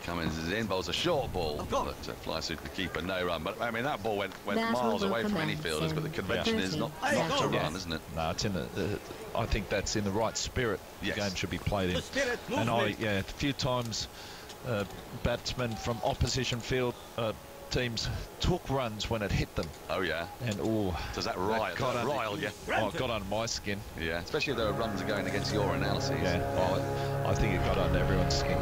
Cummins is in, bowls a short ball that flies through the keeper, no run. But I mean, that ball went miles away from any fielders. But the convention is not to run, isn't it? No, it's in I think that's in the right spirit. The game should be played in. And a few times batsmen from opposition field teams took runs when it hit them. Oh yeah. And does that rile you? Oh, it got under my skin. Yeah, especially if there were runs going against your analyses. Yeah. I think it got under everyone's skin.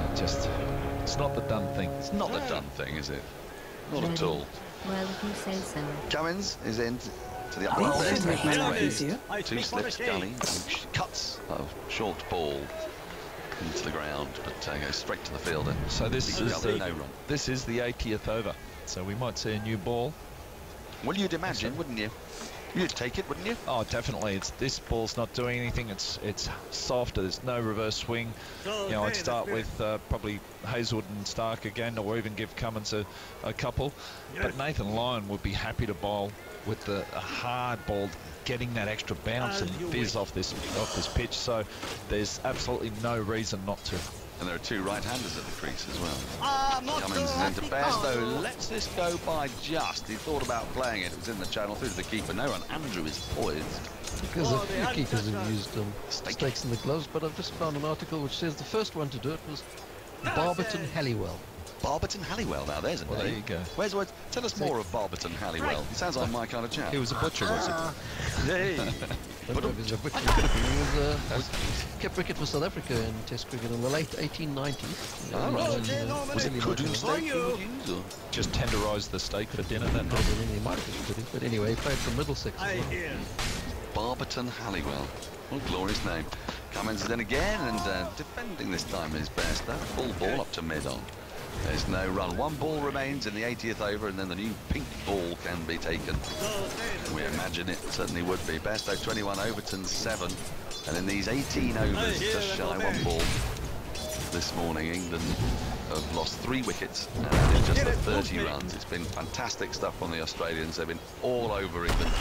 It's not the done thing. It's not the done thing, is it? Not at all. Well, if you say so. Cummins is in to the upper 2 slips, gully, cuts a short ball into the ground, but goes straight to the fielder. So this is no run. This is the 80th over. So we might see a new ball. Well, you'd imagine, wouldn't you? You'd take it, wouldn't you? Oh, definitely. This ball's not doing anything. It's soft. There's no reverse swing. You know, I'd start with probably Hazelwood and Stark again, or even give Cummins a couple. But Nathan Lyon would be happy to bowl with a hard ball, getting that extra bounce and fizz off this pitch. So there's absolutely no reason not to. And there are two right-handers at the crease as well. Cummins is into Bairstow, lets this go by just. He thought about playing it. It was in the channel through to the keeper. No run. Andrew is poised. Because a few keepers have used stakes in the gloves, but I've just found an article which says the first one to do it was Barberton Halliwell. Barberton Halliwell, now there's a name. There you go. Where's the word? Tell us more of Barberton Halliwell. He sounds like my kind of chap. He was a butcher, was he? Hey! But he was kept wicket for South Africa in Test cricket in the late 1890s. Was it pudding steak he would use, or? Just tenderised the steak for dinner that night. He might have been pudding, but anyway, he played for Middlesex. Barberton Halliwell. What a glorious name. Cummins is in again, and defending this time is Bairstow. Full ball up to mid-on. There's no run. One ball remains in the 80th over, and then the new pink ball can be taken. We imagine it certainly would be. Bairstow 21, Overton 7. And in these 18 overs, just shy one ball. This morning, England have lost 3 wickets and in just 30 runs. It's been fantastic stuff from the Australians. They've been all over England.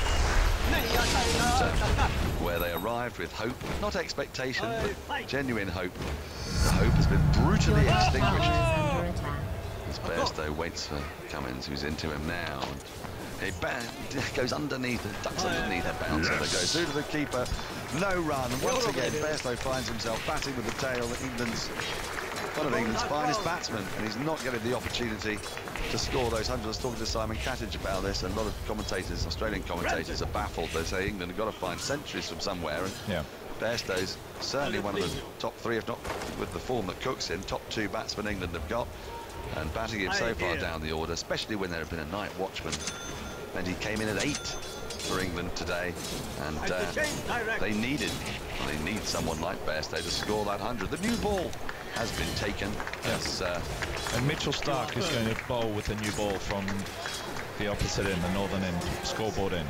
Where they arrived with hope, not expectation, but genuine hope. The hope has been brutally extinguished. As Bairstow waits for Cummins, who's into him now. He goes underneath, ducks underneath a bouncer that goes through to the keeper. No run. Once again, Bairstow finds himself batting with the tail. One of England's finest batsmen, and he's not getting the opportunity to score those hundreds. I was talking to Simon Cattage about this, and a lot of commentators, Australian commentators, are baffled. They say England have got to find centuries from somewhere, and Bairstow's certainly one of the top 3, if not with the form that Cook's in, top 2 batsmen England have got. And batting him so far down the order, especially when there had been a night watchman, and he came in at 8 for England today, and they need someone like Bairstow to score that 100. The new ball has been taken. Yes. And Mitchell Stark is going to bowl with the new ball from the opposite end, the northern end, scoreboard end.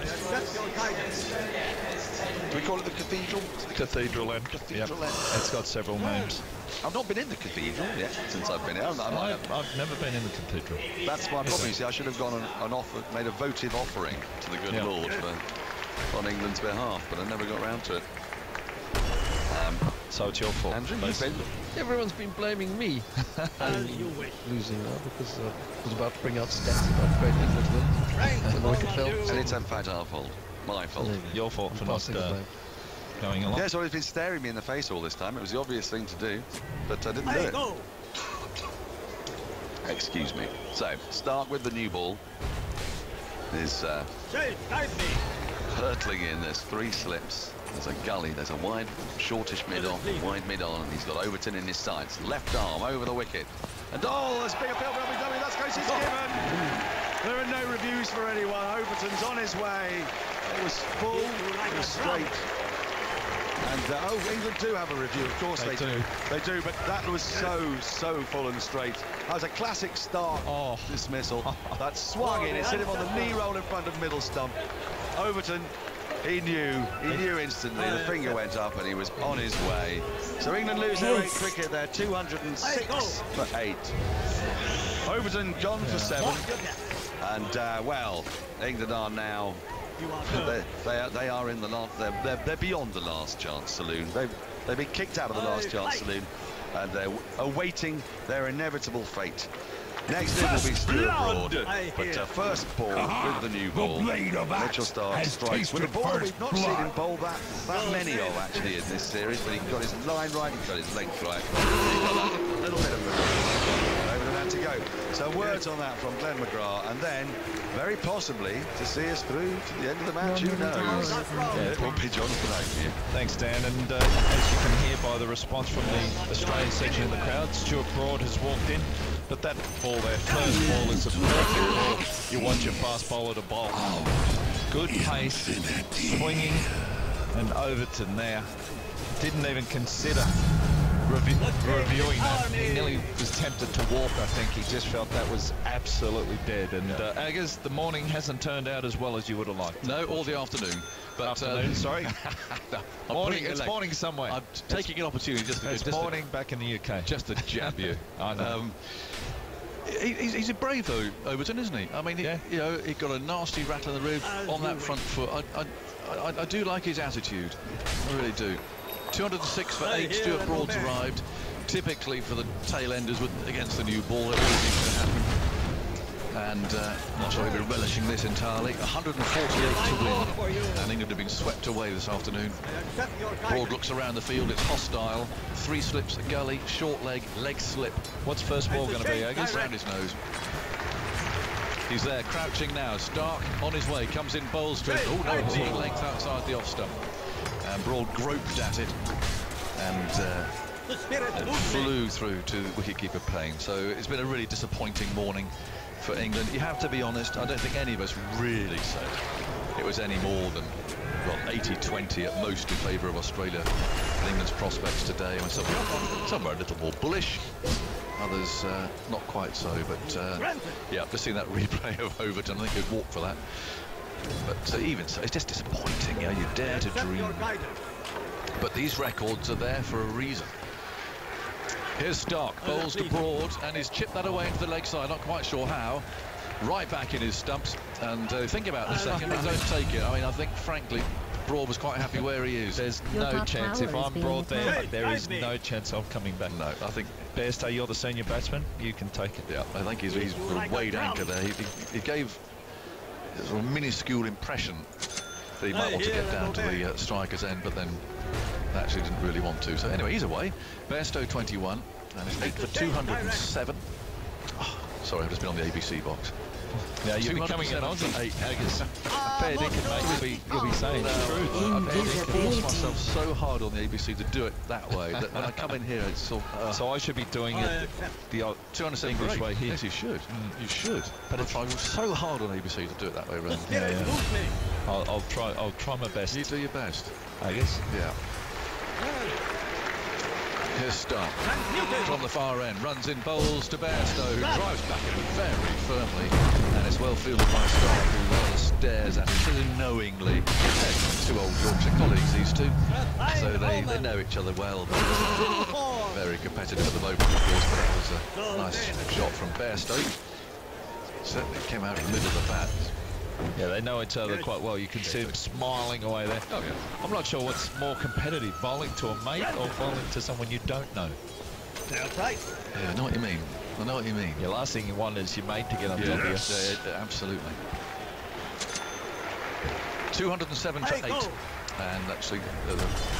Do we call it the cathedral? Cathedral end. Cathedral end. It's got several names. I've not been in the cathedral yet since I've been here. I've never been in the cathedral. That's my problem. You see, I should have gone an offer, made a votive offering to the good Lord on England's behalf, but I never got round to it. So it's your fault. Andrew, you've been. Everyone's been blaming me. Losing now because I was about to bring out stats about Great England when the wicket fell. And it's in fact our fault. My fault. Your fault for not going along. Yeah, so he's been staring me in the face all this time. It was the obvious thing to do, but I didn't do it. Excuse me. So, start with the new ball. Is hurtling in. There's 3 slips. There's a gully. There's a wide, shortish mid-on, wide mid-on, and he's got Overton in his sights. Left arm over the wicket. And there's big appeal for LBW. That's Casey's given. There are no reviews for anyone. Overton's on his way. It was full. It was straight. And England do have a review, of course they do. They do, but that was so full and straight. That was a classic start dismissal. That swung in, it hit him on the knee roll in front of middle stump. Overton, he knew instantly. The finger went up and he was on his way. So England lose their 8th wicket there, 206 for 8. Overton gone for 7. And well, England are now. They are in the last. They're beyond the last chance saloon. They've been kicked out of the last chance saloon, and they're awaiting their inevitable fate. Next in will be Stuart Broad, but first ball with the new ball. Mitchell Stark strikes with a ball we've not seen him bowl that many of actually in this series, but he got his line right, he got his length right. He got that little bit of to go. So words on that from Glenn McGrath, and then very possibly to see us through to the end of the match. Who knows? It will be Jonathan Oakley. Thanks, Dan. And as you can hear by the response from the Australian section of the crowd, Stuart Broad has walked in. But that ball there, first ball, is a perfect ball. You want your fast bowler to bowl. Good pace, swinging, and Overton there. Didn't even consider reviewing that, he nearly was tempted to walk. I think he just felt that was absolutely dead. And Aggers, the morning hasn't turned out as well as you would have liked. No, or the afternoon. But afternoon, sorry. No, morning, it's morning somewhere. I'm taking an opportunity just morning back in the UK. Just to jab you. I know. He's a brave though, Overton, isn't he? I mean, you know, he got a nasty rattle in the rib on that front foot. I do like his attitude. I really do. 206 for 8. Stuart Broad's arrived. Typically for the tail enders against the new ball, it really needs to happen. And not sure he'll be relishing this entirely. 148 to win, and England have been swept away this afternoon. Broad looks around the field, it's hostile. 3 slips, a gully, short leg, leg slip. What's first ball going to be, Aggers? Round his nose. He's there, crouching now. Stark on his way, comes in bowl straight. Oh no, it's a length outside the off stump. And Broad groped at it, and it flew through to wicketkeeper Payne. So it's been a really disappointing morning for England. You have to be honest, I don't think any of us really said it was any more than, well, 80-20 at most in favour of Australia and England's prospects today. I mean, some were a little more bullish, others not quite so, but yeah, I've just seen that replay of Overton. I think he'd walk for that. But even so, it's just disappointing. You know, you dare to dream. But these records are there for a reason. Here's Stark, bowls to Broad, and he's chipped that away into the leg side, not quite sure how. Right back in his stumps, and think about it a second, but don't take it. I mean, I think, frankly, Broad was quite happy where he is. There's no chance. If I'm Broad there is no chance of coming back. No, I think... Bairstow, you're the senior batsman, you can take it. Yeah, I think he's weighed anchor there. He gave a sort of minuscule impression that he might want to get down to the striker's end, but then actually didn't really want to. So anyway, he's away. Bairstow 21, and it's 8 for 207. Oh, sorry, I've just been on the ABC box. Yeah, you're becoming an Aussie. Aggers. Fair dinkum, mate. You'll be saying the truth. I've forced myself so hard on the ABC to do it that way that when I come in here, it's sort of, so I should be doing it the 207 English way here. Yes, you should. You should. But I tried so hard on ABC to do it that way around. Yeah. I'll try my best. You do your best. Aggers. Yeah. Here's Stark from the far end, runs in, bowls to Bairstow, drives back in very firmly, and it's well fielded by Stark, who rather stares at him knowingly. Two old Yorkshire colleagues, these two, so they know each other well. Very competitive at the moment, of course, but that was a nice shot from Bairstow. Certainly came out in the middle of the bat. Yeah, they know each other quite well. You can see them smiling away there. Oh, yeah. I'm not sure what's more competitive, bowling to a mate or bowling to someone you don't know. Yeah, I know what you mean. I know what you mean. The last thing you want is your mate to get on top of you. Yeah, absolutely. 207 to 8. And actually, the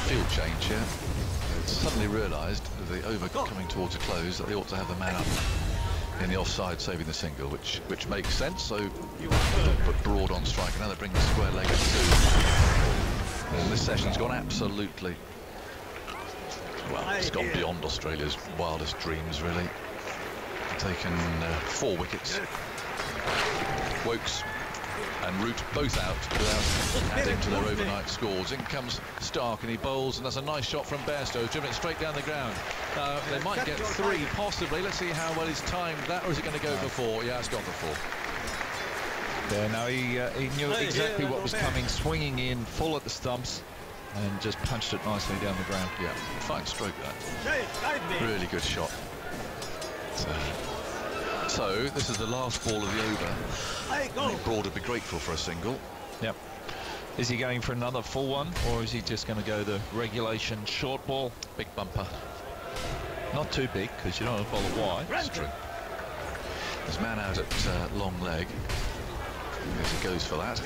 field change here. Suddenly realised, the over coming towards a close, that they ought to have the man up in the offside saving the single, which makes sense. So you put Broad on strike, and now they bring the square leg at 2. And this session's gone absolutely, well, it's gone beyond Australia's wildest dreams, really. Taken 4 wickets. Wokes and Root both out without adding to their overnight scores. In comes Stark, and he bowls, and that's a nice shot from Bairstow, driven it straight down the ground. They might get 3, possibly. Let's see how well he's timed that, or is it going to go for 4? Yeah, it's gone for 4. Yeah, no, he knew exactly what was coming, swinging in, full at the stumps, and just punched it nicely down the ground. Yeah, fine stroke that. Really good shot. So this is the last ball of the over. I think Broad would be grateful for a single. Yep. Is he going for another full one, or is he just going to go the regulation short ball? Big bumper. Not too big, because you don't want to bowl it wide. That's true. There's man out at long leg. As he goes for that.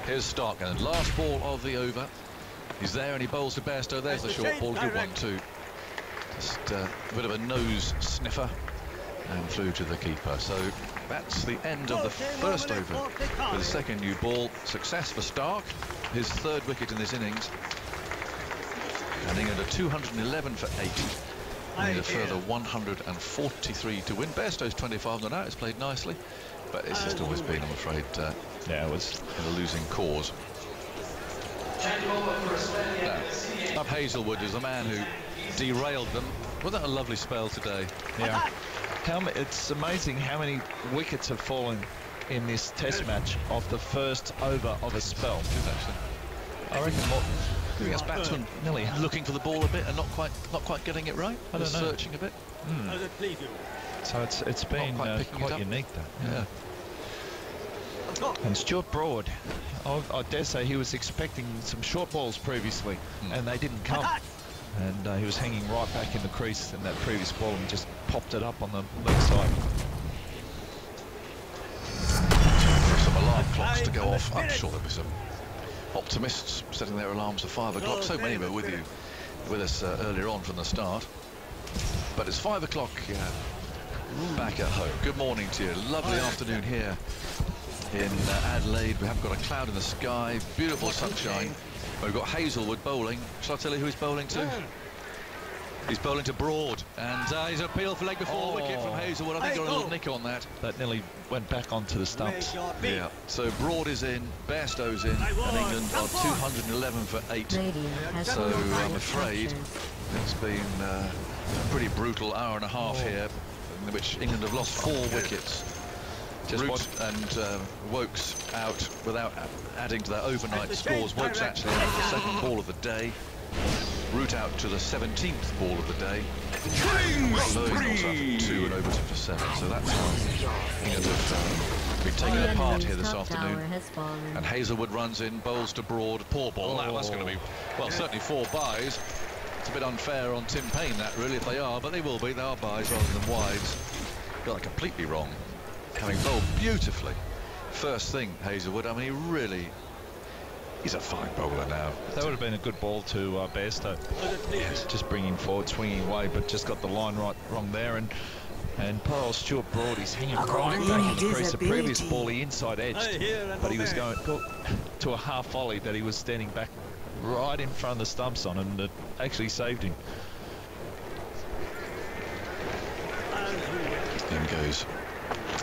Here's Stark, and last ball of the over. He's there, and he bowls to Bairstow. There's the short ball. Good one too. Just a bit of a nose sniffer, and flew to the keeper. So that's the end of the first over with the second new ball. Success for Stark, his 3rd wicket in this innings, and England are 211 for 8. Need a further 143 to win. Bairstow's 25 not out. It's played nicely, but it's just always been, I'm afraid, yeah, it was in a losing cause. Up Hazelwood is a man who derailed them. Wasn't that a lovely spell today? Yeah. It's amazing how many wickets have fallen in this test match of the first over of a spell. Actually, I reckon what I think it's batsmen nearly looking for the ball a bit and not quite getting it right. I don't know. Searching a bit. So it's been quite unique, though. Yeah. And Stuart Broad, I dare say he was expecting some short balls previously, and they didn't come. And he was hanging right back in the crease in that previous ball and just popped it up on the left side. Some alarm clocks to go off. I'm sure there'll be some optimists setting their alarms for 5 o'clock. So many were with us earlier on from the start. But it's 5 o'clock back at home. Good morning to you. Lovely afternoon here in Adelaide. We haven't got a cloud in the sky. Beautiful sunshine. We've got Hazelwood bowling. Shall I tell you who he's bowling to? He's bowling to Broad, and he's appealed for leg before wicket from Hazelwood. I think got a little nick on that. That nearly went back onto the stumps. Yeah, so Broad is in, Bairstow's in, and England are 211 for 8. So I'm afraid it's been a pretty brutal hour and a half here, in which England have lost 4 wickets. Root and Wokes out without adding to their overnight scores. Wokes actually out the 2nd ball of the day. Root out to the 17th ball of the day. Floze also for 2 and Overton for 7. So that's how England have been taken apart here this afternoon. And Hazelwood runs in, bowls to Broad. Poor ball. That's going to be, well, certainly 4 byes. It's a bit unfair on Tim Payne, that really, if they are, but they will be. They are byes rather than wides. Got that completely wrong. Having bowled beautifully. First thing, Hazelwood. I mean, he's a fine bowler now. That would have been a good ball to Bairstow. Yes. Just bringing forward, swinging away, but just got the line wrong there. And poor old Stuart Broad, he's hanging right back in the crease. The previous ball he inside edged, but he was going to a half volley that he was standing back right in front of the stumps on, and it actually saved him. In goes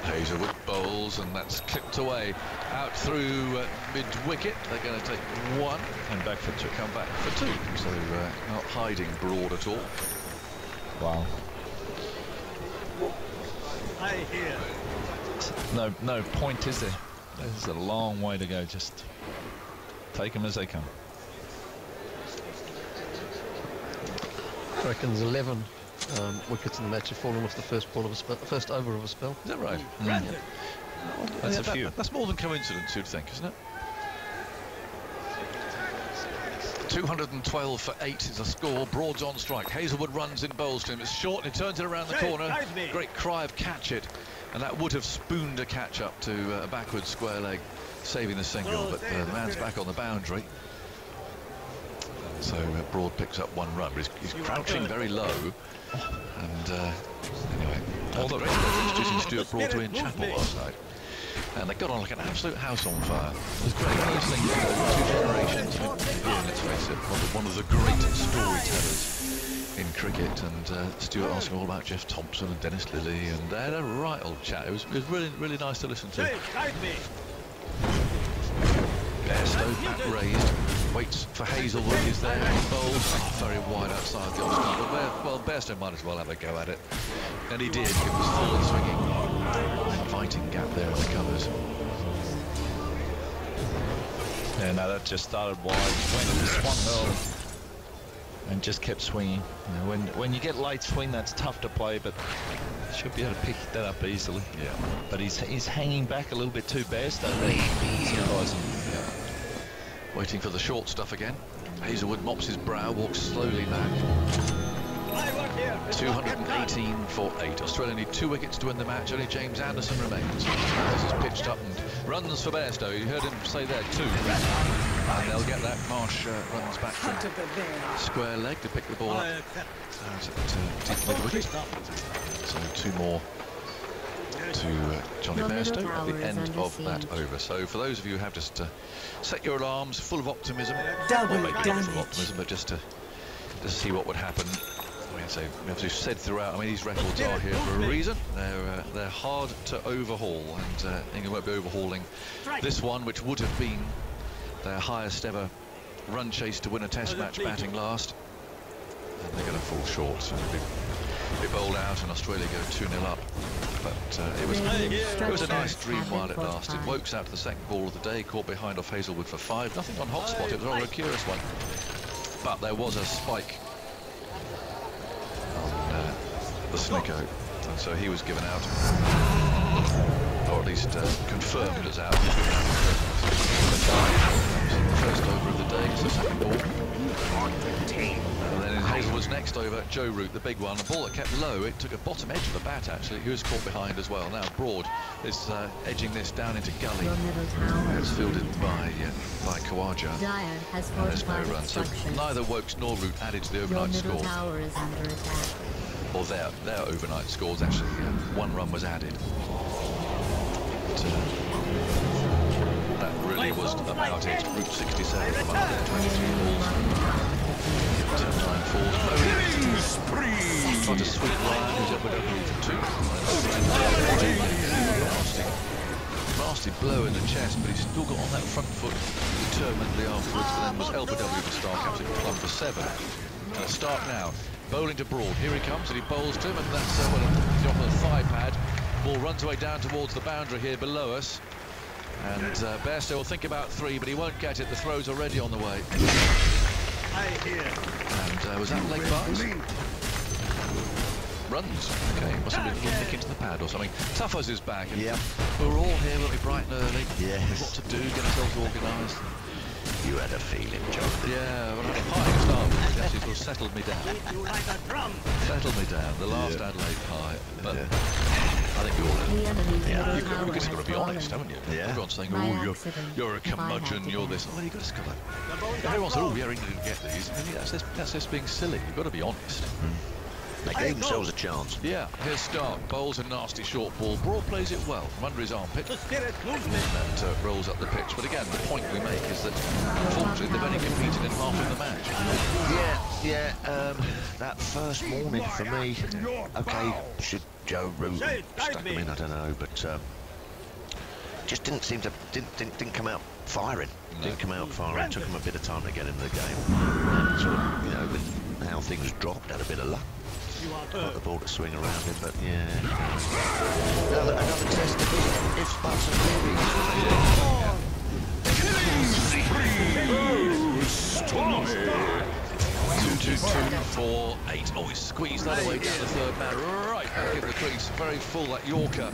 Hazelwood, bowls, and that's clipped away out through mid-wicket. They're going to take 1 and back for 2. Come back for 2. So not hiding Broad at all. Wow. No point, is there? There's a long way to go. Just take them as they come. I reckon there's 11 wickets in the match have fallen off the first ball of a spell, first over of a spell. Is that right? Yeah. That's a few. That's more than coincidence, you'd think, isn't it? 212 for 8 is the score. Broad's on strike. Hazelwood runs in, bowls to him. It's short and he turns it around the corner. Great cry of catch it, and that would have spooned a catch up to a backward square leg, saving the single, but the man's back on the boundary. So Broad picks up 1 run, but he's crouching very low. And anyway, all the introducing Stuart Broad to Ian Chappell last night, and they got on like an absolute house on fire. It was great. One of those things, 2 generations. Ian, let's face it, one of the great storytellers in cricket, and Stuart asking all about Jeff Thompson and Dennis Lillee, and they had a right old chat. It was really nice to listen to. Bairstow, bat raised, waits for Hazelwood, he's there, he bowls very wide outside the off stump, but well, Bairstow might as well have a go at it, and he did. It was full and swinging, inviting gap there in the covers. Yeah, no, that just started wide, went and swung well, and just kept swinging. You know, when you get late swing, that's tough to play, but should be able to pick that up easily. Yeah. But he's hanging back a little bit too, Bairstow. Surprising. Yeah. Waiting for the short stuff again. Hazelwood mops his brow, walks slowly back. 218 for 8. Australia need 2 wickets to win the match. Only James Anderson remains. This is pitched up and runs for Bairstow. You heard him say there 2. And they'll get that. Marsh runs back from square leg to pick the ball up. Deep mid-wicket. So 2 more to Johnny Bairstow at the end of that over. So for those of you who have just set your alarms full of optimism, or maybe not full of optimism, but just to see what would happen. I mean, so we have to said throughout. I mean, these records are here for a reason. They're hard to overhaul, and England won't be overhauling this one, which would have been their highest ever run chase to win a Test match, batting last. and they're going to fall short. So they bowled out and Australia go 2-0 up. But it was a nice dream while it lasted. Wokes out to the second ball of the day, caught behind off Hazelwood for 5. Nothing on hotspot, it was rather a curious one. But there was a spike on the Snicko, and so he was given out, or at least confirmed as out. First over of the day, it's the second ball. And then in Hazelwood's next over, Joe Root, the big one, a ball that kept low. It took a bottom edge of the bat actually. He was caught behind as well. Now Broad is edging this down into gully. It's fielded by Khawaja. And there's no run. So neither Wokes nor Root added to the overnight score. Or their overnight scores actually. 1 run was added. But, that really was about it. Route 67 from 122 balls. 9 falls. Tried to sweep line, who's up with a 2. Nasty blow in the chest, but he still got on that front foot determinedly afterwards. But then was LBW for Stark, captain Plum for 7. And a Stark now, bowling to Broad. Here he comes, and he bowls to him, and that's he's off on the thigh pad. Ball runs away down towards the boundary here below us. And Bairstow will think about 3, but he won't get it. The throw's already on the way. And was that leg pass? Runs. Okay, must have been a little nick into the pad or something. Tuffers is back. And we're all here, we'll be bright and early. Yes. What to do, get ourselves organised. You had a feeling, John. Yeah, well, I had a pie to start with. Yes, it sort of settled me down. Settled me down. The last Adelaide pie. But I think we all know. You've just got to be honest, haven't you? Everyone's saying, oh, you're a curmudgeon, you're this. Well, you've got to everyone said, oh, yeah, England can get these. And that's just being silly. You've got to be honest. They gave themselves a chance. Yeah, here's Stark. Bowls a nasty short ball. Broad plays it well from under his armpit. That rolls up the pitch. But again, the point we make is that unfortunately they've only competed in half of the match. That first morning for me. Okay, should Joe Root stuck him in? I don't know, but just didn't seem to didn't come out firing. No. Didn't come out firing. Took him a bit of time to get into the game. And sort of, you know, with how things dropped, had a bit of luck. Got the ball to swing around him, but another test of ifs, buts and theories. 2-2-2 for 8. Oh, he squeezed that away down the third man, right back in the crease. Very full, that Yorker.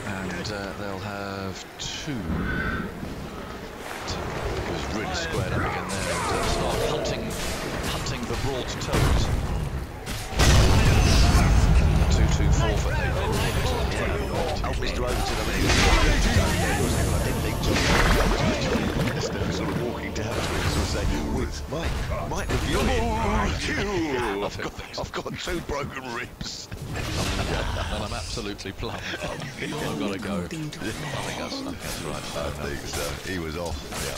And they'll have 2. He was really squared up again there. And start hunting for Broad's toes. 2-2-4 for 8. Oh, Mr. Overton, I mean, sort of walking down to us and saying, Mike, review it. I've got 2 broken ribs. And I'm absolutely plumb. I've got to go. I think that's right. I think so. He was off. Yeah.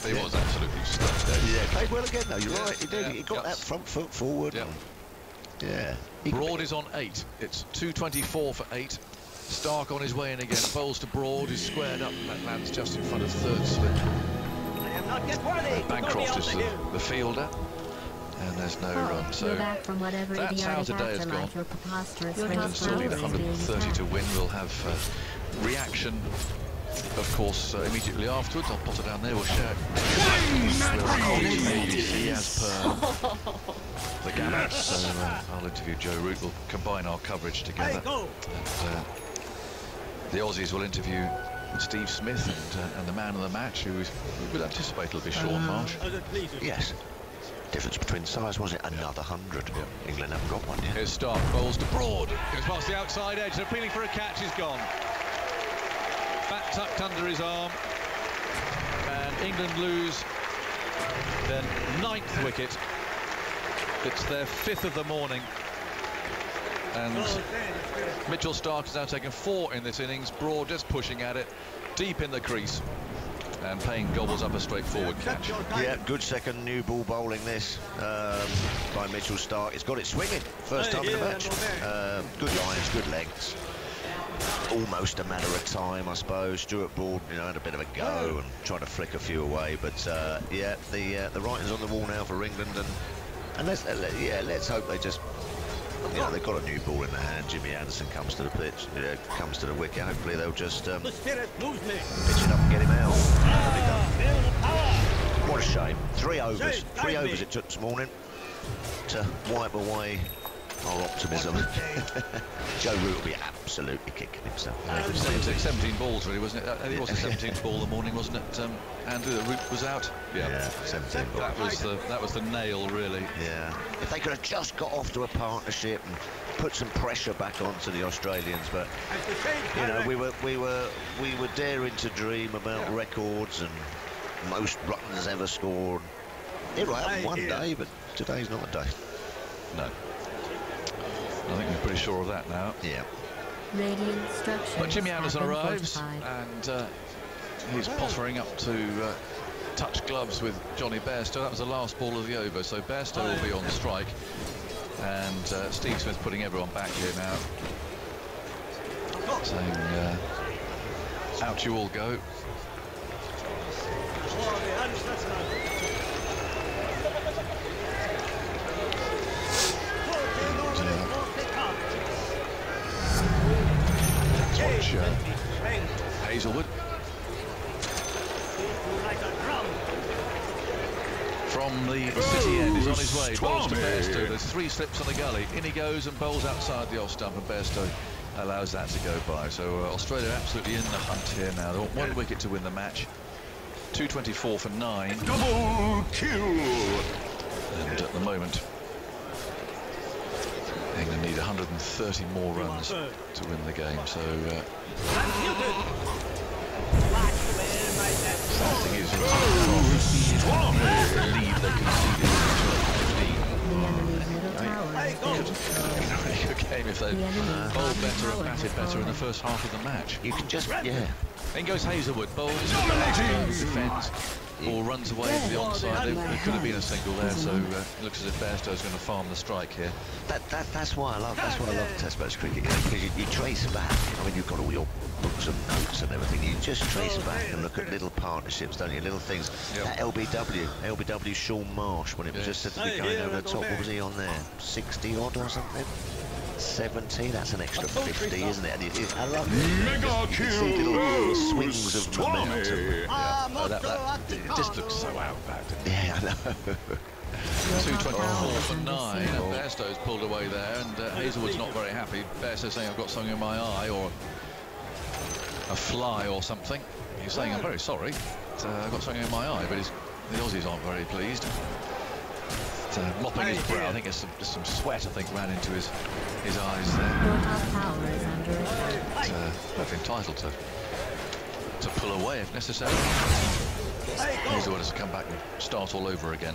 He was absolutely stretched out. Yeah, played well again though, you're right, he did. He got that front foot forward. Yeah. Broad is on 8. It's 2-24 for 8. Stark on his way in again. Bowls to Broad. He's squared up. That lands just in front of third slip. Bancroft is the fielder. And there's no run. So that's how today has gone. England still need 130 to win. We'll have reaction, of course, immediately afterwards. I'll put it down there. We'll share ABC as per the gammons. So I'll interview Joe Root. We'll combine our coverage together. And, the Aussies will interview Steve Smith and the man of the match, who we'll anticipate will be Sean Marsh. Yes. Difference between size, was it? Another 100. England haven't got one yet. Here's Stark, bowls to Broad. Goes past the outside edge, and appealing for a catch, he's gone. Bat tucked under his arm. And England lose their 9th wicket. It's their 5th of the morning. And Mitchell Stark has now taken 4 in this innings. Broad just pushing at it, deep in the crease. And Payne gobbles up a straightforward catch. Yeah, good second new ball bowling this by Mitchell Stark. It's got it swinging first time in the match. Good lines, good legs. Almost a matter of time, I suppose. Stuart Broad, you know, had a bit of a go and tried to flick a few away, but yeah, the writing's on the wall now for England, and And let's hope they just, you know, they've got a new ball in their hand. Jimmy Anderson comes to the pitch, comes to the wicket. Hopefully they'll just pitch it up and get him out. What a shame. 3 overs. 3 overs it took this morning to wipe away our optimism. Joe Root will be absolutely kicking himself. 17 balls, really, wasn't it? It was the 17th ball of the morning, wasn't it, Andrew? The Root was out. Yeah, 17 balls. That was the nail, really. Yeah. If they could have just got off to a partnership and put some pressure back onto the Australians, but you know, we were daring to dream about records and most runs ever scored. It will happen one day, but today's not a day. No. I think we're pretty sure of that now. Yeah. But Jimmy Anderson arrives, and he's pottering up to touch gloves with Johnny Bairstow. That was the last ball of the over, so Bairstow will be on strike. And Steve Smith putting everyone back here now, saying, out you all go. Watch Hazelwood. From the city end, he's on his way, bowls to Bairstow. There's 3 slips on the gully. In he goes and bowls outside the off stump, and Bairstow allows that to go by. So Australia absolutely in the hunt here now. They want 1 wicket to win the match. 224 for 9. Double kill! And at the moment, England need 130 more runs to win the game. So something is the lead they conceded. Really good game if they bowled better and batted better in the first half of the match. You can just, yeah. In goes Hazelwood, bowls, defends, ball runs away to the onside. There could have been a single there, so it looks as if Bairstow's going to farm the strike here. That's why I love Test match cricket, because you trace back. I mean, you've got all your books and notes and everything. You just trace back and look at little partnerships, don't you? Little things. Yep. That LBW Sean Marsh, when it was just said to be going over the top. What was he on there? 60 odd or something? 70, that's an extra 50, isn't it? And I love it. You see little swings of momentum. It just looks so outbacked. Yeah, I know. 224 for 9, and Bairstow's pulled away there, and Hazelwood's not very happy. Bairstow's saying, I've got something in my eye, or a fly or something. He's saying, I'm very sorry, I've got something in my eye, but the Aussies aren't very pleased. Mopping his brow, I think there's some sweat, I think, ran into his eyes there. But entitled to pull away if necessary. Hazelwood has to come back and start all over again.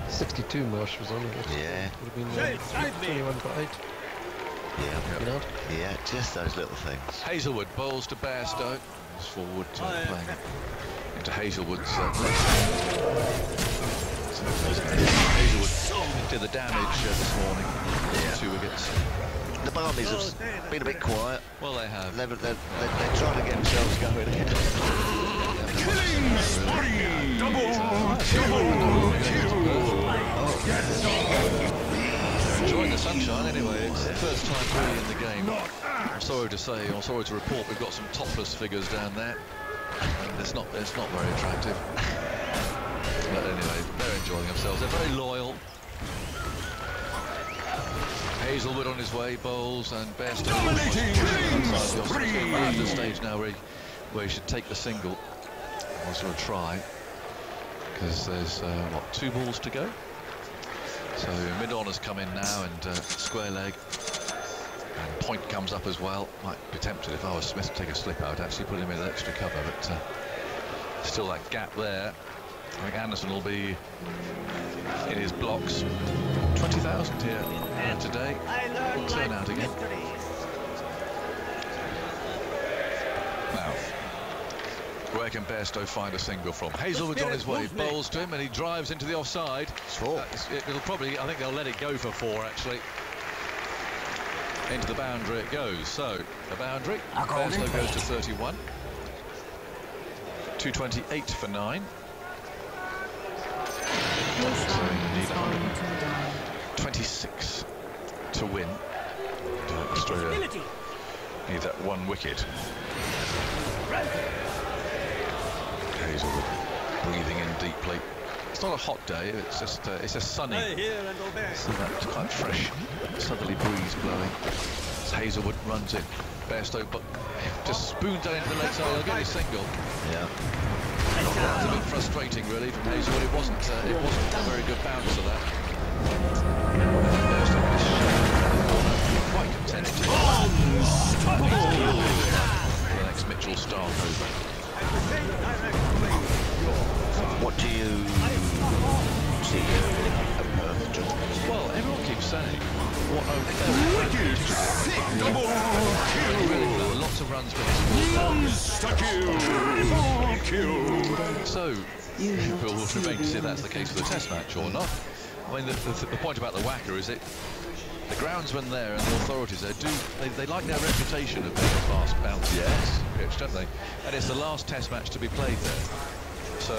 62 Marsh was on it. Yeah. Would have been 21 for 8. Yeah. Yeah, just those little things. Hazelwood bowls to Bairstow. He's forward playing into Hazelwood's Hazelwood did the damage this morning. Yeah. 2 wickets. The Barmies have been a bit quiet. Well, they have. They're trying to get themselves going again. Killing spree! Double They're enjoying the sunshine anyway. It's the first time really in the game. I'm sorry to say, I'm sorry to report, we've got some topless figures down there. And it's not very attractive. But anyway, they're enjoying themselves. They're very loyal. Hazelwood on his way, bowls, and Bairstow at the stage now where he should take the single. I'll sort of try, because there's, 2 balls to go. So mid-on has come in now, and square leg. And point comes up as well. Might be tempted if I was Smith to take a slip out, actually put him in an extra cover, but still that gap there. I think Anderson will be in his blocks. 20,000 here today. Turn out again. Now, where can Bairstow find a single from? Hazelwood's on his way, bowls to him, and he drives into the offside. It'll probably, I think they'll let it go for 4 actually. Into the boundary it goes. So the boundary, Bairstow goes to 31. 228 for 9. So you need 100. 26 to win. Australia need that one wicket. Hazelwood breathing in deeply. It's not a hot day, it's just sunny. So that's quite fresh southerly breeze blowing. As Hazelwood runs it. Bairstow but just spoons that into the leg side. He'll get his single. Yeah. It's a bit frustrating really from Hazelwood. It wasn't a very good bounce of that. Bairstow quite content to the next Mitchell start over. What do you see at Perth, John? Well, everyone keeps saying what really lots of runs being scored. So people will remain to see if that's the case for the Test match or not. I mean, the point about the whacker is the groundsmen there and the authorities there they like their reputation of being a fast bouncy pitch, don't they? And it's the last Test match to be played there. So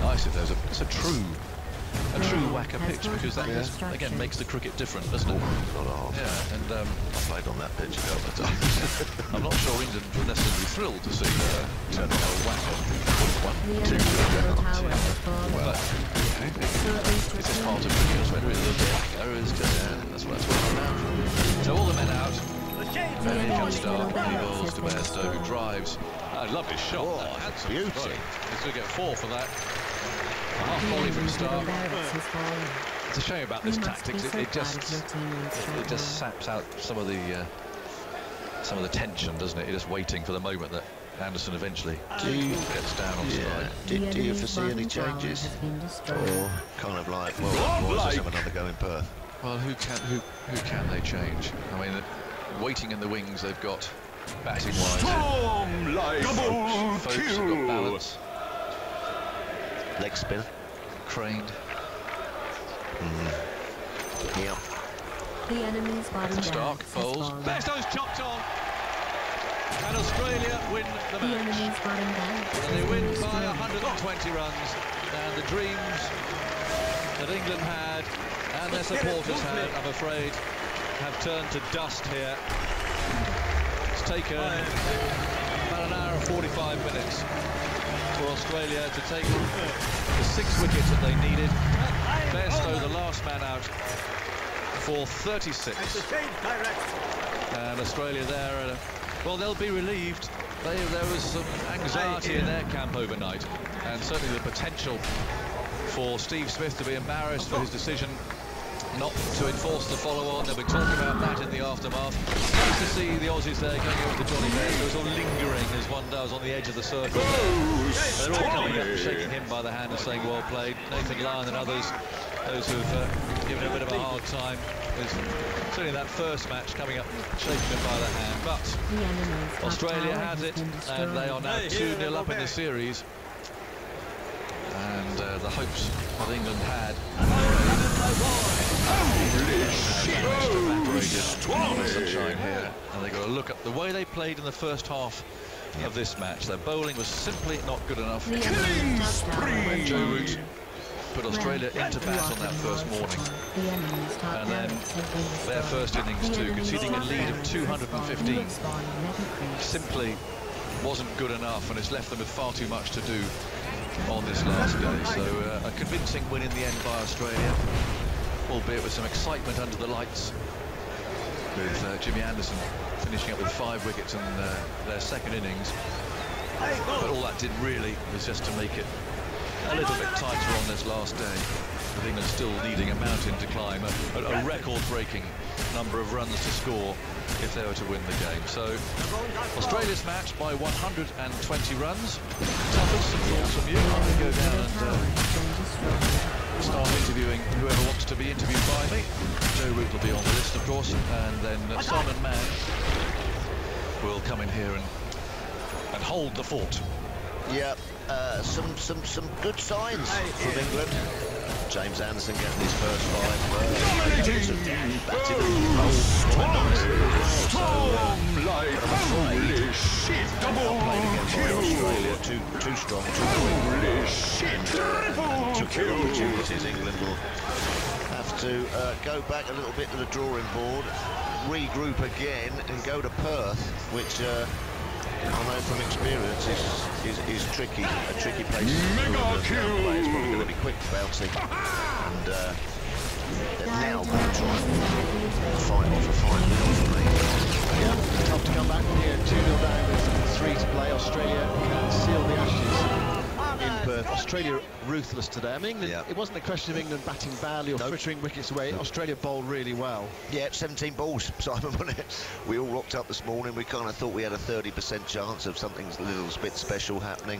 nice if there's a true whacker pitch, because that again makes the cricket different, doesn't it? Yeah, and I played on that pitch a couple of times. I'm not sure England were necessarily thrilled to see a whacker 1-2. But it's just part of cricket, when the whacker is that's what it's about. So all the men out. Then here comes Stark, he bowls to Bairstow, who drives. Lovely shot. Oh, that's beauty. He's going to get 4 for that. A half volley from Stark. It's a shame about this tactics. It just saps out some of the tension, doesn't it? You're just waiting for the moment that Anderson eventually gets down on stride. Do you foresee any changes, or kind of like, well, let's have another go in Perth? Well, who can they change? I mean, waiting in the wings, they've got batting wise. Folks have got balance. Leg spin. Craned. Yeah. The enemy's bottom Stark bowls. Bairstow's chopped on. And Australia win the match. And they win by 120 runs. And the dreams that England had and their supporters had, I'm afraid, have turned to dust here. It's taken about an hour and 45 minutes for Australia to take the 6 wickets that they needed. Bairstow, the last man out, for 36. And Australia there, well, they'll be relieved. There was some anxiety in their camp overnight, and certainly the potential for Steve Smith to be embarrassed for his decision not to enforce the follow-on. They'll be talking about that in the aftermath. Nice to see the Aussies there going over to Johnny Bairstow, sort of lingering as one does on the edge of the circle. They're all coming up and shaking him by the hand and saying well played. Nathan Lyon and others, those who've given him a bit of a hard time. There's certainly that first match coming up and shaking him by the hand. But Australia has it, and they are now 2-0 up in the series. And the hopes that England had sunshine here, and they've got to look at the way they played in the first half of this match. Their bowling was simply not good enough. When Joe Root put Australia into bat on that first morning, and then their first innings too, conceding a lead of 215, simply wasn't good enough, and it's left them with far too much to do on this last day. So a convincing win in the end by Australia, albeit with some excitement under the lights, with Jimmy Anderson finishing up with 5 wickets in their second innings. But all that did really was just to make it a little bit tighter on this last day, with England still needing a mountain to climb, a record-breaking number of runs to score if they were to win the game. So Australia's match by 120 runs. Tuffers, some thoughts from you? I'm going to go down and start interviewing whoever wants to be interviewed by me. Joe Root will be on the list, of course, and then Simon Mann will come in here and hold the fort. Yeah, some good signs from England. James Anderson getting his first 5. Batted and bowled quite nicely. Played again by Australia, too strong, too quick, and took their opportunities. England will have to go back a little bit to the drawing board, regroup again, and go to Perth, which I know from experience is tricky, a tricky place. It's probably going to be quick bouncing, and they're now going to try and fight off a 5-0 for me. Yeah, tough to come back from here, 2-0 down with 3 to play. Australia can seal the Ashes in Perth. Australia ruthless today. I mean, England, it wasn't a question of England batting badly or frittering wickets away. Australia bowled really well. Yeah, 17 balls, Simon, wasn't it? We all rocked up this morning. We kind of thought we had a 30% chance of something a little bit special happening.